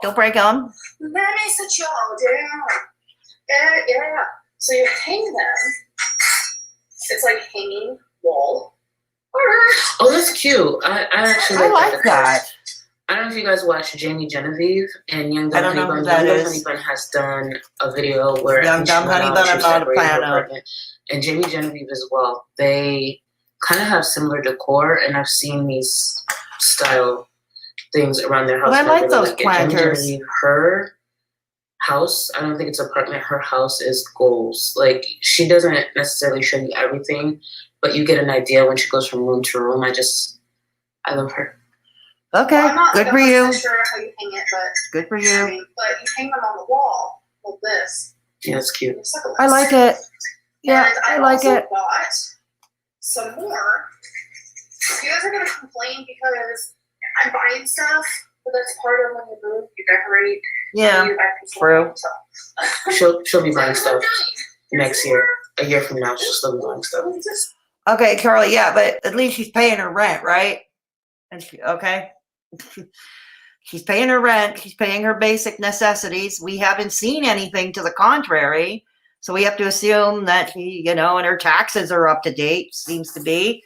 Don't break them. Let me sit y'all down. Yeah. So you hang them It's like hanging wall. Oh, that's cute. I actually I like like that. I don't know if you guys watch Jamie Genevieve and Young I Dumb don't know Honey who Bun. that Young Dumb is. Honey Bun has done a video where Young she Dumb went Honey out, Bun, she I'm was not a decorating fan her of. apartment. And Jamie Genevieve as well. They kind of have similar decor, and I've seen these style things around their house. But I and like really those it. Jamie planters. Genevieve, her house, I don't think it's an apartment, her house is goals. Like, she doesn't necessarily show you everything, but you get an idea when she goes from room to room. I love her. Okay, I'm not good for you. sure how you hang it, but Good for I you. mean, but you hang them on the wall like this. Yeah, it's cute. I like it. Yeah, And I like also it. bought some more. You guys are gonna complain because I'm buying stuff, but that's part of when you move, you decorate. Yeah, you buy things true. She'll be buying stuff next year. A year from now, she'll still be buying stuff. Okay, Charlie, yeah, but at least she's paying her rent, right? And okay. She's paying her rent. She's paying her basic necessities. We haven't seen anything to the contrary. So we have to assume that she, and her taxes are up to date, seems to be.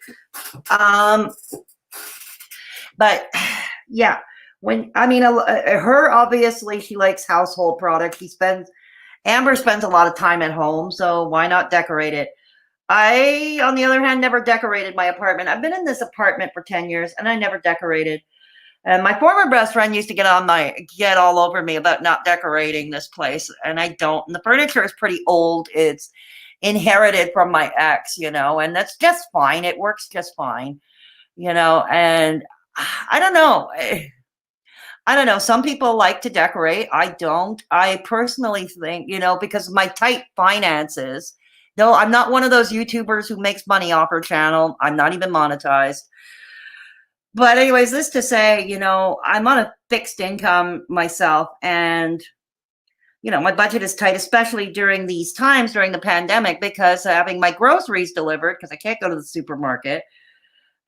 But yeah, her, obviously, she likes household products. Amber spends a lot of time at home, so why not decorate it? I, on the other hand, never decorated my apartment. I've been in this apartment for 10 years, and I never decorated. And my former best friend used to get all over me about not decorating this place, and I don't. And the furniture is pretty old. It's inherited from my ex, and that's just fine. It works just fine, and I don't know. I don't know. Some people like to decorate. I don't. I personally think, because of my tight finances, no, I'm not one of those YouTubers who makes money off her channel. I'm not even monetized. But anyways, this to say, I'm on a fixed income myself, and, my budget is tight, especially during these times during the pandemic, because having my groceries delivered, because I can't go to the supermarket,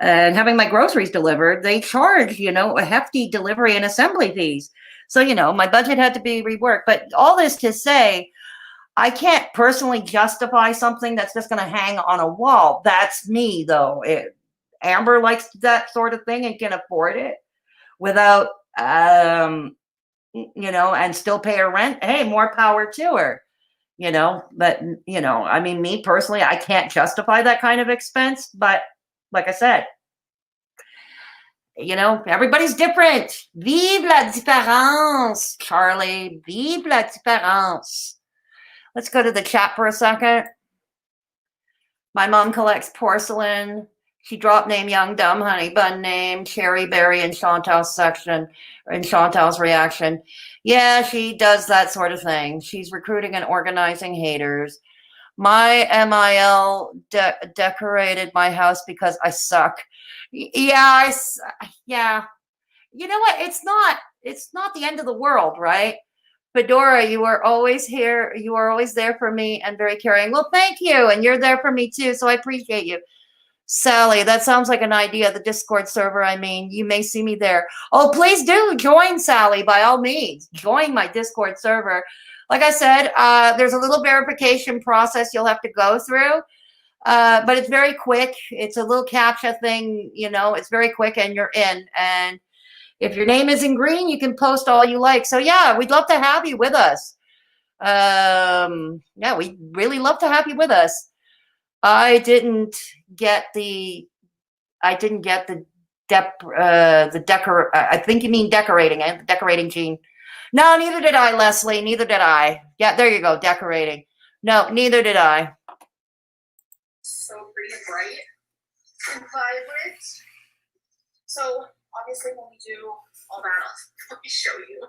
and having my groceries delivered, they charge, a hefty delivery and assembly fees. So, my budget had to be reworked. But all this to say, I can't personally justify something that's just going to hang on a wall. That's me, though. Amber likes that sort of thing and can afford it without, and still pay her rent. Hey, more power to her, but, me personally, I can't justify that kind of expense. But like I said, everybody's different. Vive la différence, Charlie. Vive la différence. Let's go to the chat for a second. My mom collects porcelain. She dropped name Young Dumb Honey Bun name Cherry Berry in Chantal's section, or in Chantal's reaction. Yeah, she does that sort of thing. She's recruiting and organizing haters. My MIL decorated my house because I suck. Yeah, yeah. You know what? It's not the end of the world, right? Fedora, you are always here. You are always there for me and very caring. Well, thank you. And you're there for me too. So I appreciate you. Sally, that sounds like an idea. The Discord server, you may see me there. Oh, please do join, Sally, by all means. Join my Discord server. Like I said, there's a little verification process you'll have to go through, but it's very quick. It's a little CAPTCHA thing, it's very quick and you're in. And if your name is in green, you can post all you like. So yeah, we'd love to have you with us. Yeah, we'd really love to have you with us. I didn't get the I think you mean decorating, the decorating gene. No, neither did I, Leslie. Neither did I. Yeah, there you go, decorating. No, neither did I. So pretty and bright and vibrant. So obviously when we do all that, let me show you.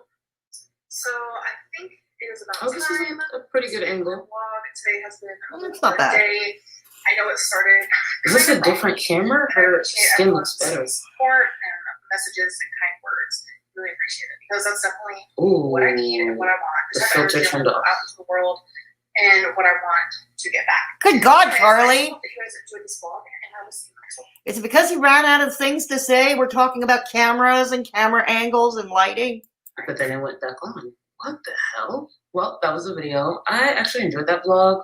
So I think it is about this is a pretty good angle. Vlog today has been It's not bad. day. I know it started. Is this a different camera? Her skin looks better. Support and messages and kind words. Really appreciate it because that's definitely Ooh, what I need and what I want. the filter turned off. Out into the world and what I want to get back. Good God, Anyways, Charlie. I hope that you guys enjoyed this vlog and I will see you next one. Is it because you ran out of things to say? We're talking about cameras and camera angles and lighting. But then it went back on. What the hell? Well, that was the video. I actually enjoyed that vlog.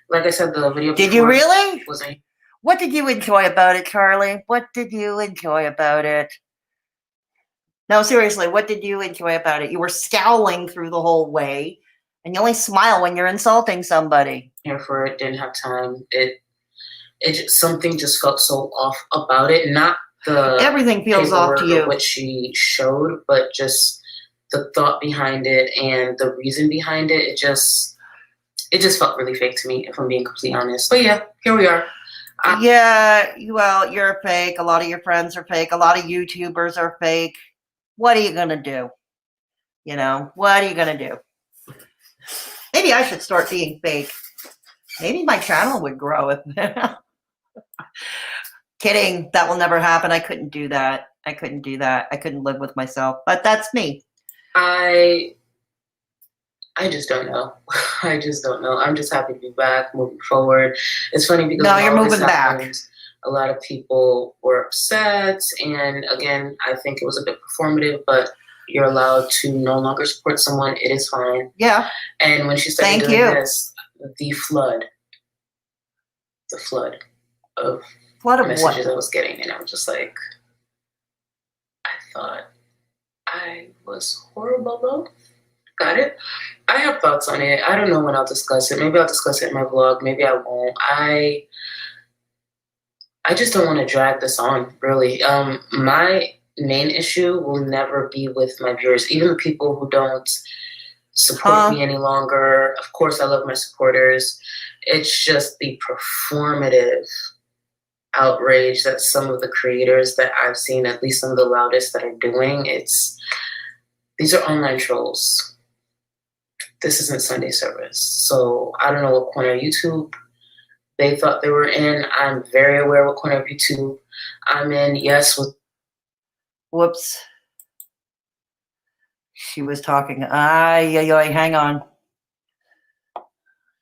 Like I said, the video. Did you really? Was a What did you enjoy about it, Charlie? What did you enjoy about it? No, seriously, what did you enjoy about it? You were scowling through the whole way, and you only smile when you're insulting somebody. Here for it, didn't have time. Something just felt so off about it. Not the everything feels off to you. What she showed, but just the thought behind it and the reason behind it. It just felt really fake to me, if I'm being completely honest. But yeah, here we are. Yeah, well, you're fake. A lot of your friends are fake. A lot of YouTubers are fake. What are you gonna do? You know, what are you gonna do? Maybe I should start being fake. Maybe my channel would grow if kidding, that will never happen. I couldn't do that. I couldn't live with myself. But that's me. I just don't know. I just don't know. I'm just happy to be back, moving forward. It's funny because no, you're moving back. A lot of people were upset, and again, I think it was a bit performative, but you're allowed to no longer support someone. It is fine. Yeah. And when she started doing this, the flood of messages I was getting, and I was just like, I thought I was horrible though. Got it? I have thoughts on it. I don't know when I'll discuss it. Maybe I'll discuss it in my vlog. Maybe I won't. I just don't want to drag this on, really. My main issue will never be with my viewers, even the people who don't support me any longer. Of course, I love my supporters. It's just the performative outrage that some of the creators that I've seen, at least some of the loudest that are doing, these are online trolls. This isn't Sunday service. So I don't know what corner of YouTube they thought they were in. I'm very aware what corner of YouTube I'm in. Yes. Whoops. She was talking. Hang on.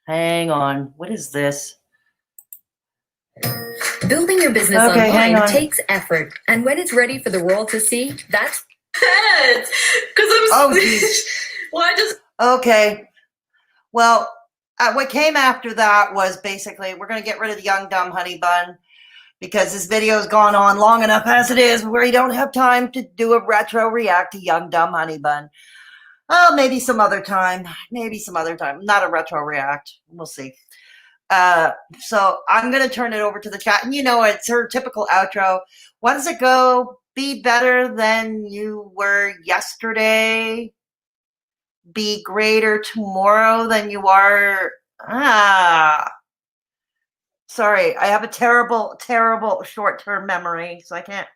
Hang on. What is this? Building your business online takes effort. And when it's ready for the world to see, that's it. Okay. Well, what came after that was basically we're going to get rid of the young, dumb honey bun because this video has gone on long enough as it is where you don't have time to do a retro react to young, dumb honey bun. Oh, maybe some other time. Not a retro react. We'll see. So I'm going to turn it over to the chat. And it's her typical outro. What does it go? Be better than you were yesterday. Be greater tomorrow than you are. Sorry, I have a terrible, terrible short-term memory, so I can't.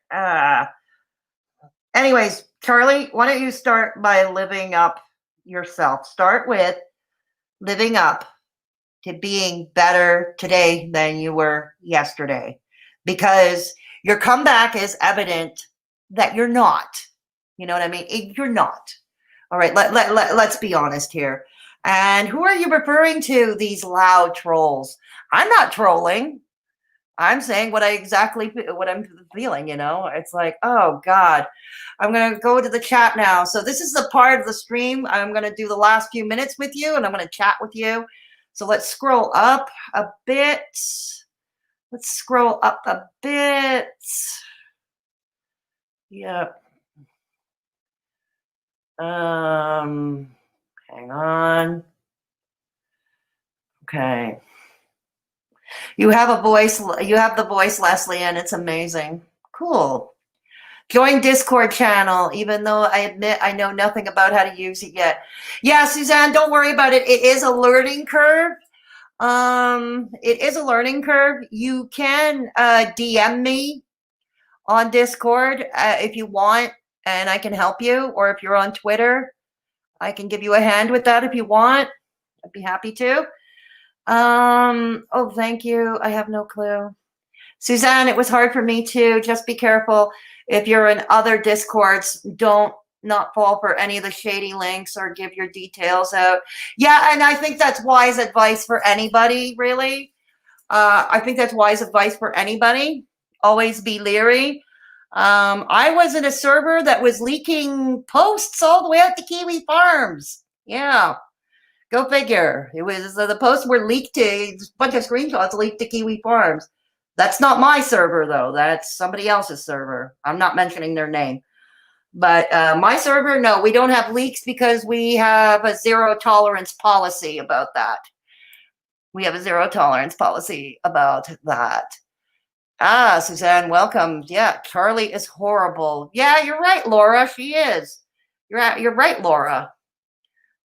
Anyways, Charlie, why don't you start by living up yourself? Start with living up to being better today than you were yesterday, because your comeback is evident that you're not. You know what I mean? You're not. All right, let's be honest here. And who are you referring to, these loud trolls? I'm not trolling. I'm saying what I'm feeling, It's like, oh, God. I'm going to go to the chat now. So this is the part of the stream. I'm going to do the last few minutes with you, and I'm going to chat with you. So let's scroll up a bit. Yeah. Hang on. Okay. You have the voice, Leslie, and it's amazing. Cool. Join Discord channel, even though I admit I know nothing about how to use it yet. Yeah, Suzanne, don't worry about it. It is a learning curve. You can DM me on Discord if you want, and I can help you. Or if you're on Twitter, I can give you a hand with that if you want. I'd be happy to. Oh, thank you. I have no clue. Suzanne, it was hard for me too. Just be careful. If you're in other Discords, don't not fall for any of the shady links or give your details out. Yeah, and I think that's wise advice for anybody, really. I think that's wise advice for anybody. Always be leery. I was in a server that was leaking posts all the way out to Kiwi Farms. Yeah. Go figure. It was the posts were leaked to a bunch of screenshots leaked to Kiwi Farms. That's not my server, though. That's somebody else's server. I'm not mentioning their name. But my server, no, we don't have leaks because we have a zero tolerance policy about that. We have a zero tolerance policy about that. Ah, Suzanne, welcome. Yeah, Charlie is horrible. Yeah, you're right, Laura. She is. You're right, Laura.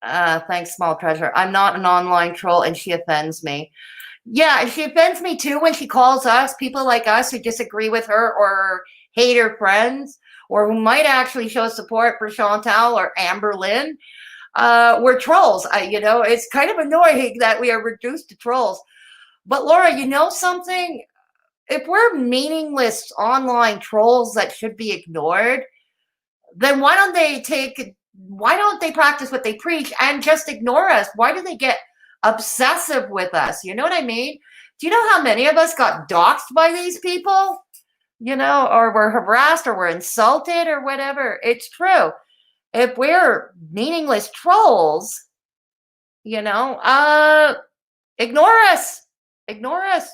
Thanks, small treasure. I'm not an online troll, and she offends me. Yeah, and she offends me too when she calls us, people like us who disagree with her or hate her friends, or who might actually show support for Chantal or Amberlynn. We're trolls. It's kind of annoying that we are reduced to trolls. But Laura, you know something? If we're meaningless online trolls that should be ignored, then why don't they practice what they preach and just ignore us? Why do they get obsessive with us? You know what I mean? Do you know how many of us got doxxed by these people? Or were harassed or were insulted or whatever. It's true. If we're meaningless trolls, ignore us. Ignore us.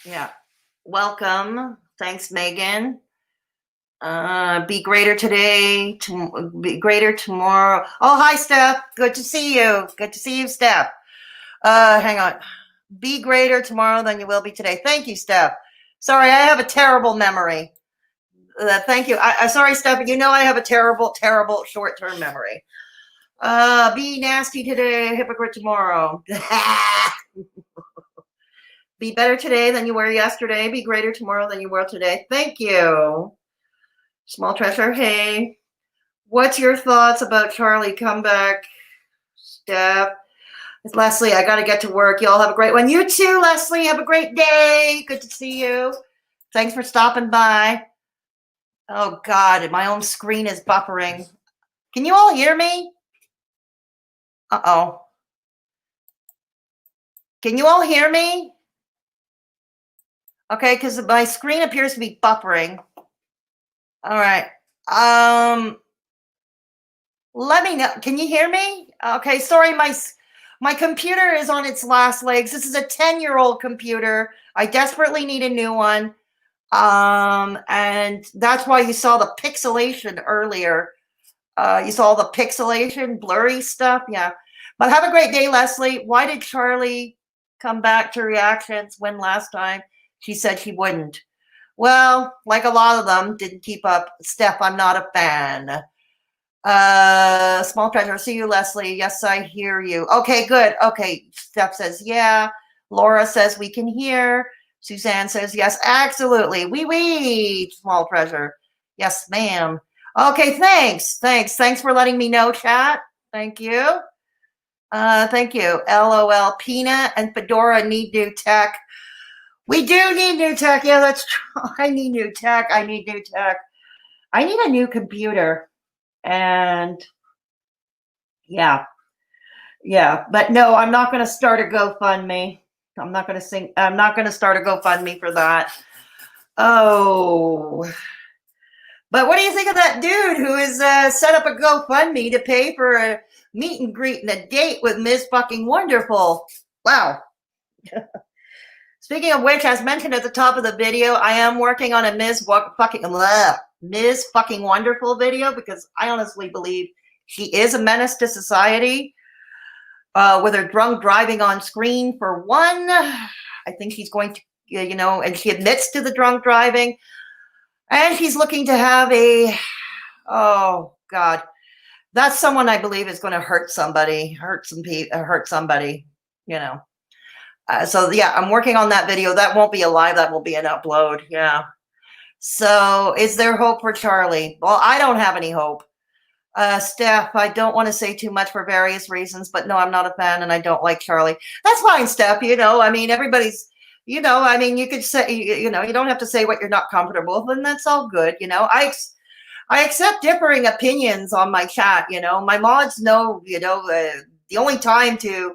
Yeah. Welcome. Thanks, Megan. Be greater today, be greater tomorrow. Oh, hi, Steph. Good to see you. Good to see you, Steph. Hang on. Be greater tomorrow than you will be today. Thank you, Steph. Sorry, I have a terrible memory. Thank you. Sorry, Steph. I have a terrible, terrible short-term memory. Be nasty today, hypocrite tomorrow. Be better today than you were yesterday. Be greater tomorrow than you were today. Thank you. Small treasure, hey. What's your thoughts about Charlie comeback? Steph. It's Leslie, I got to get to work. You all have a great one. You too, Leslie. Have a great day. Good to see you. Thanks for stopping by. Oh, God. My own screen is buffering. Can you all hear me? Uh-oh. Can you all hear me? Okay, because my screen appears to be buffering. All right. Let me know. Can you hear me? Okay, sorry, my computer is on its last legs. This is a 10-year-old computer. I desperately need a new one. And that's why you saw the pixelation earlier. You saw the pixelation, blurry stuff. Yeah. But have a great day, Leslie. Why did Charlie come back to reactions when last time she said she wouldn't? Well, like a lot of them, didn't keep up. Steph, I'm not a fan. Small treasure. See you, Leslie. Yes, I hear you. Okay, good. Okay. Steph says, yeah. Laura says we can hear. Suzanne says, yes, absolutely. Wee. Small treasure. Yes, ma'am. Okay, thanks. Thanks for letting me know, chat. Thank you. Thank you. LOL. Peanut and Fedora need new tech. We do need new tech. Yeah, that's true. I need new tech. I need a new computer. And yeah. But no, I'm not going to start a GoFundMe. I'm not going to start a GoFundMe for that. Oh. But what do you think of that dude who has set up a GoFundMe to pay for a meet and greet and a date with Ms. Fucking Wonderful? Wow. Speaking of which, as mentioned at the top of the video, I am working on a Ms. Fucking Wonderful video because I honestly believe she is a menace to society. With her drunk driving on screen, for one, I think she's going to, and she admits to the drunk driving, and she's looking to have oh God, that's someone I believe is going to hurt somebody, So yeah, I'm working on that video. That won't be a live, that will be an upload. Yeah. So is there hope for Charlie? Well, I don't have any hope. Steph, I don't want to say too much for various reasons, but no, I'm not a fan and I don't like Charlie. That's fine, Steph. Everybody's, you could say, you don't have to say what you're not comfortable with, and that's all good. I accept differing opinions on my chat. My mods know, the only time to,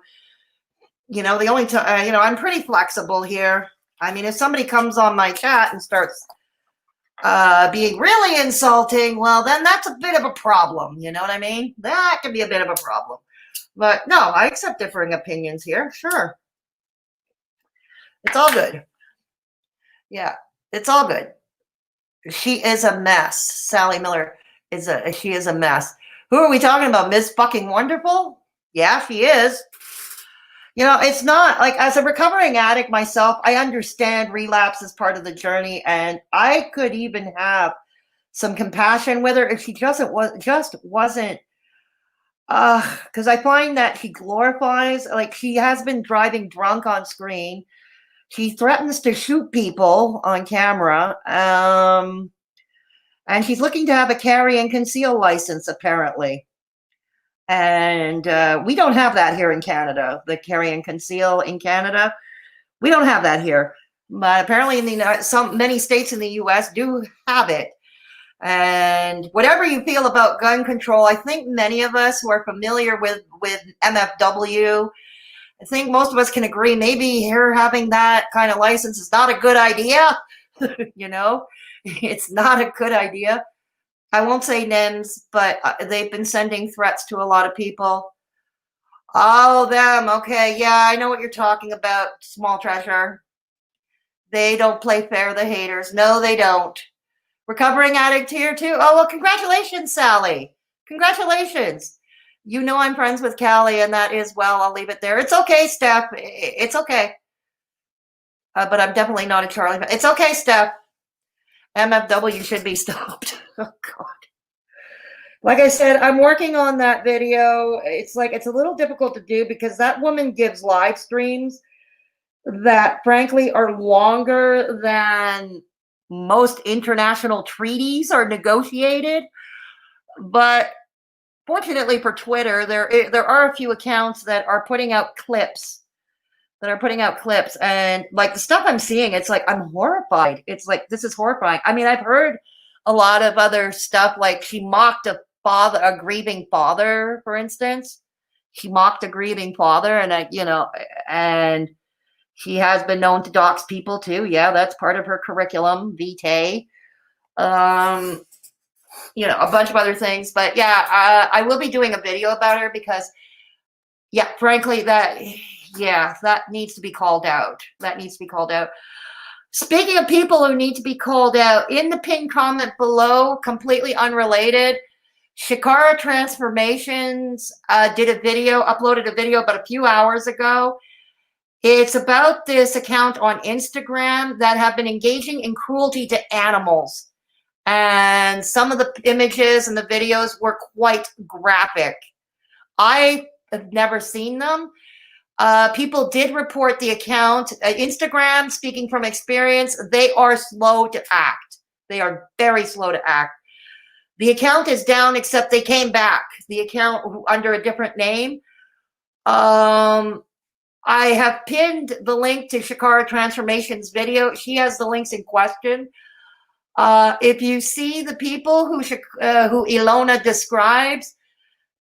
I'm pretty flexible here. If somebody comes on my chat and starts being really insulting, well, then that's a bit of a problem. You know what I mean? That can be a bit of a problem. But no, I accept differing opinions here. Sure. It's all good. Yeah, it's all good. She is a mess. Sally Miller she is a mess. Who are we talking about? Miss fucking Wonderful? Yeah, she is. You know, it's not like, as a recovering addict myself, I understand relapse is part of the journey, and I could even have some compassion with her if she just wasn't. Because I find that she glorifies, like, she has been driving drunk on screen. She threatens to shoot people on camera. And she's looking to have a carry and conceal license, apparently. And we don't have that here in Canada, the carry and conceal in Canada. We don't have that here. But apparently in many states in the US do have it. And whatever you feel about gun control, I think many of us who are familiar with MFW, I think most of us can agree maybe her having that kind of license is not a good idea. You know, it's not a good idea. I won't say names, but they've been sending threats to a lot of people. Oh, them. Okay. Yeah, I know what you're talking about, Small Treasure. They don't play fair, the haters. No, they don't. Recovering addict here too. Oh, well, congratulations, Sally. Congratulations. You know I'm friends with Callie, and that is, well, I'll leave it there. It's okay, Steph. It's okay. But I'm definitely not a Charlie fan. It's okay, Steph. MFW should be stopped. Oh, God. Like I said, I'm working on that video. It's a little difficult to do because that woman gives live streams that, frankly, are longer than most international treaties are negotiated. But fortunately for Twitter, there are a few accounts that are putting out clips. And like the stuff I'm seeing, it's like I'm horrified. It's like, this is horrifying. I mean, I've heard a lot of other stuff, like she mocked a grieving father, for instance. She mocked a grieving father, and she has been known to dox people too. Yeah, that's part of her curriculum vitae. A bunch of other things. But yeah, I will be doing a video about her because, yeah, frankly, that needs to be called out. That needs to be called out. Speaking of people who need to be called out, in the pinned comment below, completely unrelated, Shakara Transformations uploaded a video about a few hours ago. It's about this account on Instagram that have been engaging in cruelty to animals. And some of the images and the videos were quite graphic. I have never seen them. People did report the account. Instagram, speaking from experience, they are slow to act. They are very slow to act. The account is down, except they came back. The account under a different name. I have pinned the link to Shakara Transformations video. She has the links in question. If you see the people who Ilona describes,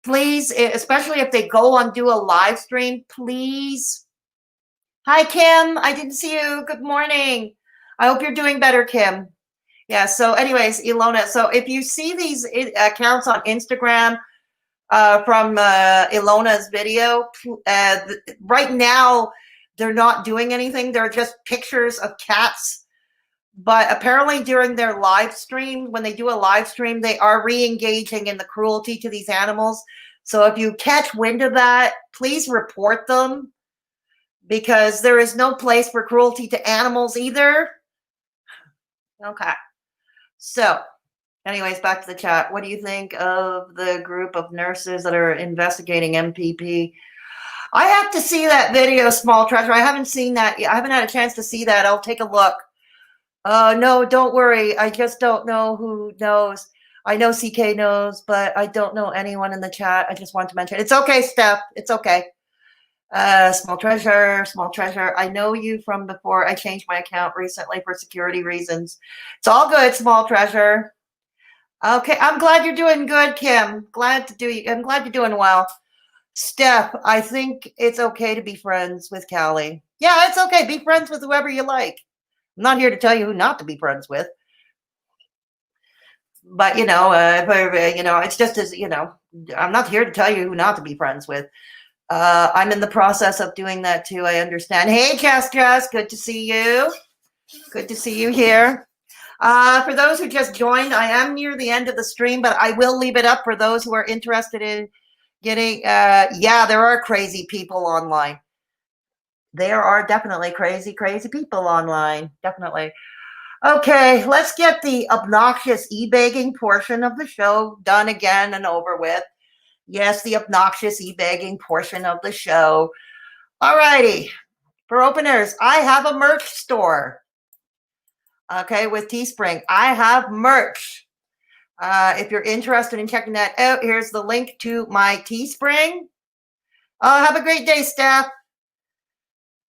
please, especially if they go on do a live stream, please. Hi, Kim. I didn't see you. Good morning. I hope you're doing better, Kim. Yeah, so anyways, Ilona, so if you see these accounts on Instagram from Ilona's video, right now they're not doing anything. They're just pictures of cats. But apparently during their live stream, when they do a live stream, they are re-engaging in the cruelty to these animals. So if you catch wind of that, please report them, because there is no place for cruelty to animals either. Okay. So anyways, back to the chat. What do you think of the group of nurses that are investigating MPP? I have to see that video, Small Treasure. I haven't seen that yet. I haven't had a chance to see that. I'll take a look. No, don't worry. I just don't know who knows. I know CK knows, but I don't know anyone in the chat. I just want to mention. It's okay, Steph. It's okay. Small Treasure. I know you from before. I changed my account recently for security reasons. It's all good, Small Treasure. Okay, I'm glad you're doing good, Kim. I'm glad you're doing well. Steph, I think it's okay to be friends with Callie. Yeah, it's okay. Be friends with whoever you like. I'm not here to tell you who not to be friends with. But, it's just as, I'm not here to tell you who not to be friends with. I'm in the process of doing that too. I understand. Hey, Jess, good to see you. Good to see you here. For those who just joined, I am near the end of the stream, but I will leave it up for those who are interested in getting, yeah, there are crazy people online. There are definitely crazy people online. Definitely. Okay, let's get the obnoxious e-begging portion of the show done again and over with. Yes, the obnoxious e-begging portion of the show. All righty. For openers, I have a merch store. Okay, with Teespring. I have merch. If you're interested in checking that out, here's the link to my Teespring. Have a great day, Steph.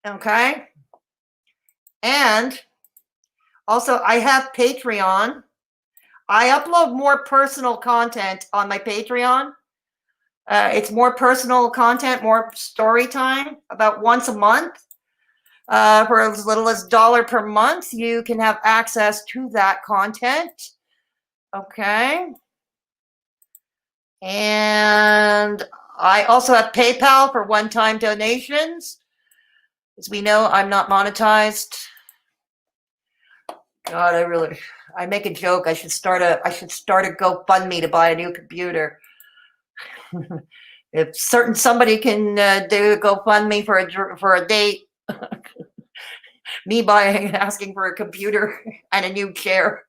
Okay. And also, I have Patreon. I upload more personal content on my Patreon. It's more personal content, more story time, about once a month. For as little as $1 per month, you can have access to that content. Okay. And I also have PayPal for one-time donations. As we know, I'm not monetized. God, I make a joke. I should start a GoFundMe to buy a new computer. If somebody can do a GoFundMe for a date, me asking for a computer and a new chair.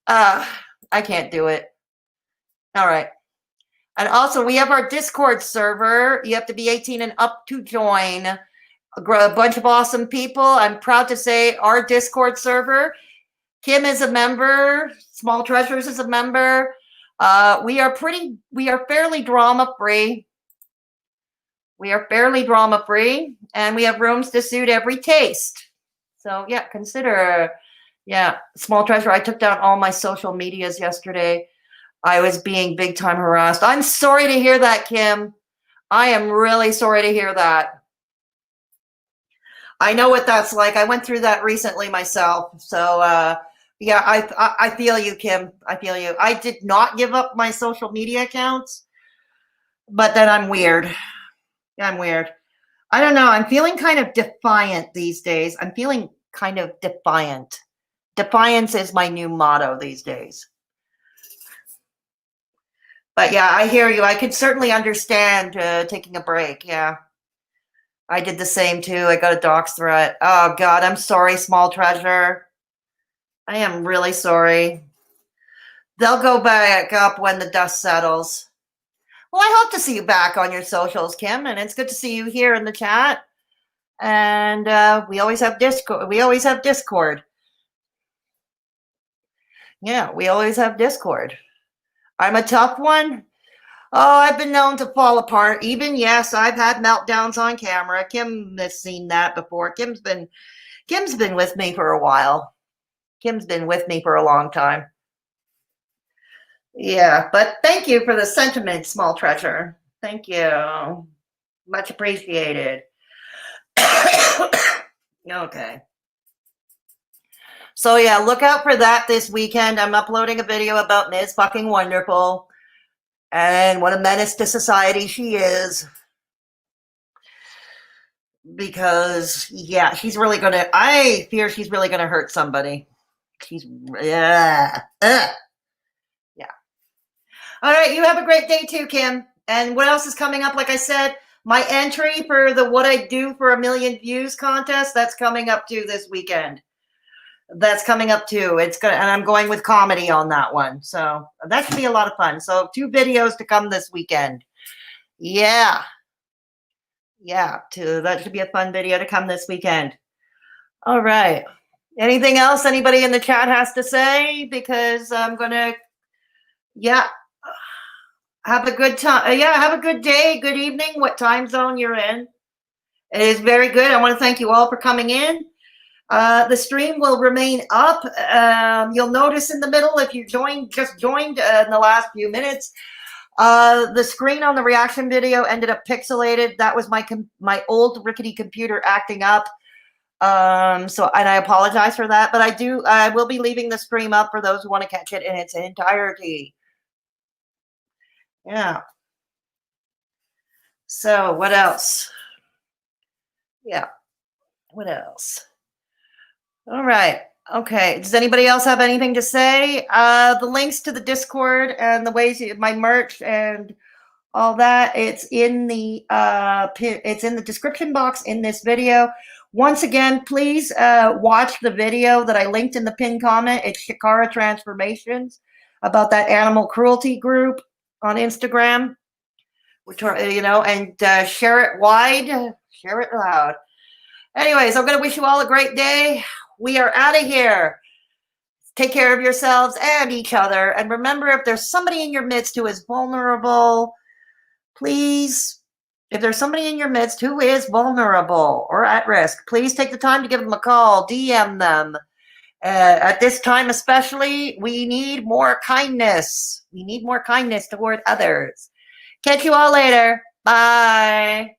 I can't do it. All right. And also, we have our Discord server. You have to be 18 and up to join. A bunch of awesome people. I'm proud to say our Discord server. Kim is a member. Small Treasures is a member. We are fairly drama free. We are fairly drama free, and we have rooms to suit every taste. So yeah, consider. Yeah, Small Treasure. I took down all my social medias yesterday. I was being big time harassed. I'm sorry to hear that, Kim. I am really sorry to hear that. I know what that's like. I went through that recently myself. So yeah, I feel you, Kim. I feel you. I did not give up my social media accounts, but then I'm weird. I'm weird. I don't know. I'm feeling kind of defiant these days. I'm feeling kind of defiant. Defiance is my new motto these days. But yeah, I hear you. I could certainly understand taking a break. Yeah. I did the same too. I got a dox threat. Oh God, I'm sorry, Small Treasure. I am really sorry. They'll go back up when the dust settles. Well, I hope to see you back on your socials, Kim, and it's good to see you here in the chat. And we always have Discord. Yeah, we always have Discord. I'm a tough one. Oh, I've been known to fall apart. Even, yes, I've had meltdowns on camera. Kim has seen that before. Kim's been with me for a while. Kim's been with me for a long time. Yeah, but thank you for the sentiment, Small Treasure. Thank you. Much appreciated. Okay. So yeah, look out for that this weekend. I'm uploading a video about Ms. Fucking Wonderful and what a menace to society she is. Because yeah, I fear she's really gonna hurt somebody. Yeah. All right, you have a great day too, Kim. And what else is coming up? Like I said, my entry for the What I Do for 1 Million Views contest, that's coming up too this weekend. That's coming up too. And I'm going with comedy on that one. So that should be a lot of fun. So 2 videos to come this weekend. Yeah. Yeah, that should be a fun video to come this weekend. All right. Anything else anybody in the chat has to say? Because I'm going to, yeah. Have a good time. Yeah, have a good day, good evening, what time zone you're in. It is very good. I want to thank you all for coming in. The stream will remain up. You'll notice in the middle, if you just joined in the last few minutes, the screen on the reaction video ended up pixelated. That was my old rickety computer acting up. And I apologize for that, but I will be leaving the stream up for those who want to catch it in its entirety. Yeah. So what else? Yeah. What else? All right. Okay. Does anybody else have anything to say? The links to the Discord and the ways my merch and all that, it's in the description box in this video. Once again, please watch the video that I linked in the pinned comment. It's Shakara Transformations about that animal cruelty group on Instagram. And share it wide, share it loud. Anyways, I'm going to wish you all a great day. We are out of here. Take care of yourselves and each other. And remember, if there's somebody in your midst who is vulnerable, please, if there's somebody in your midst who is vulnerable or at risk, please take the time to give them a call, DM them. At this time especially, we need more kindness. We need more kindness toward others. Catch you all later. Bye.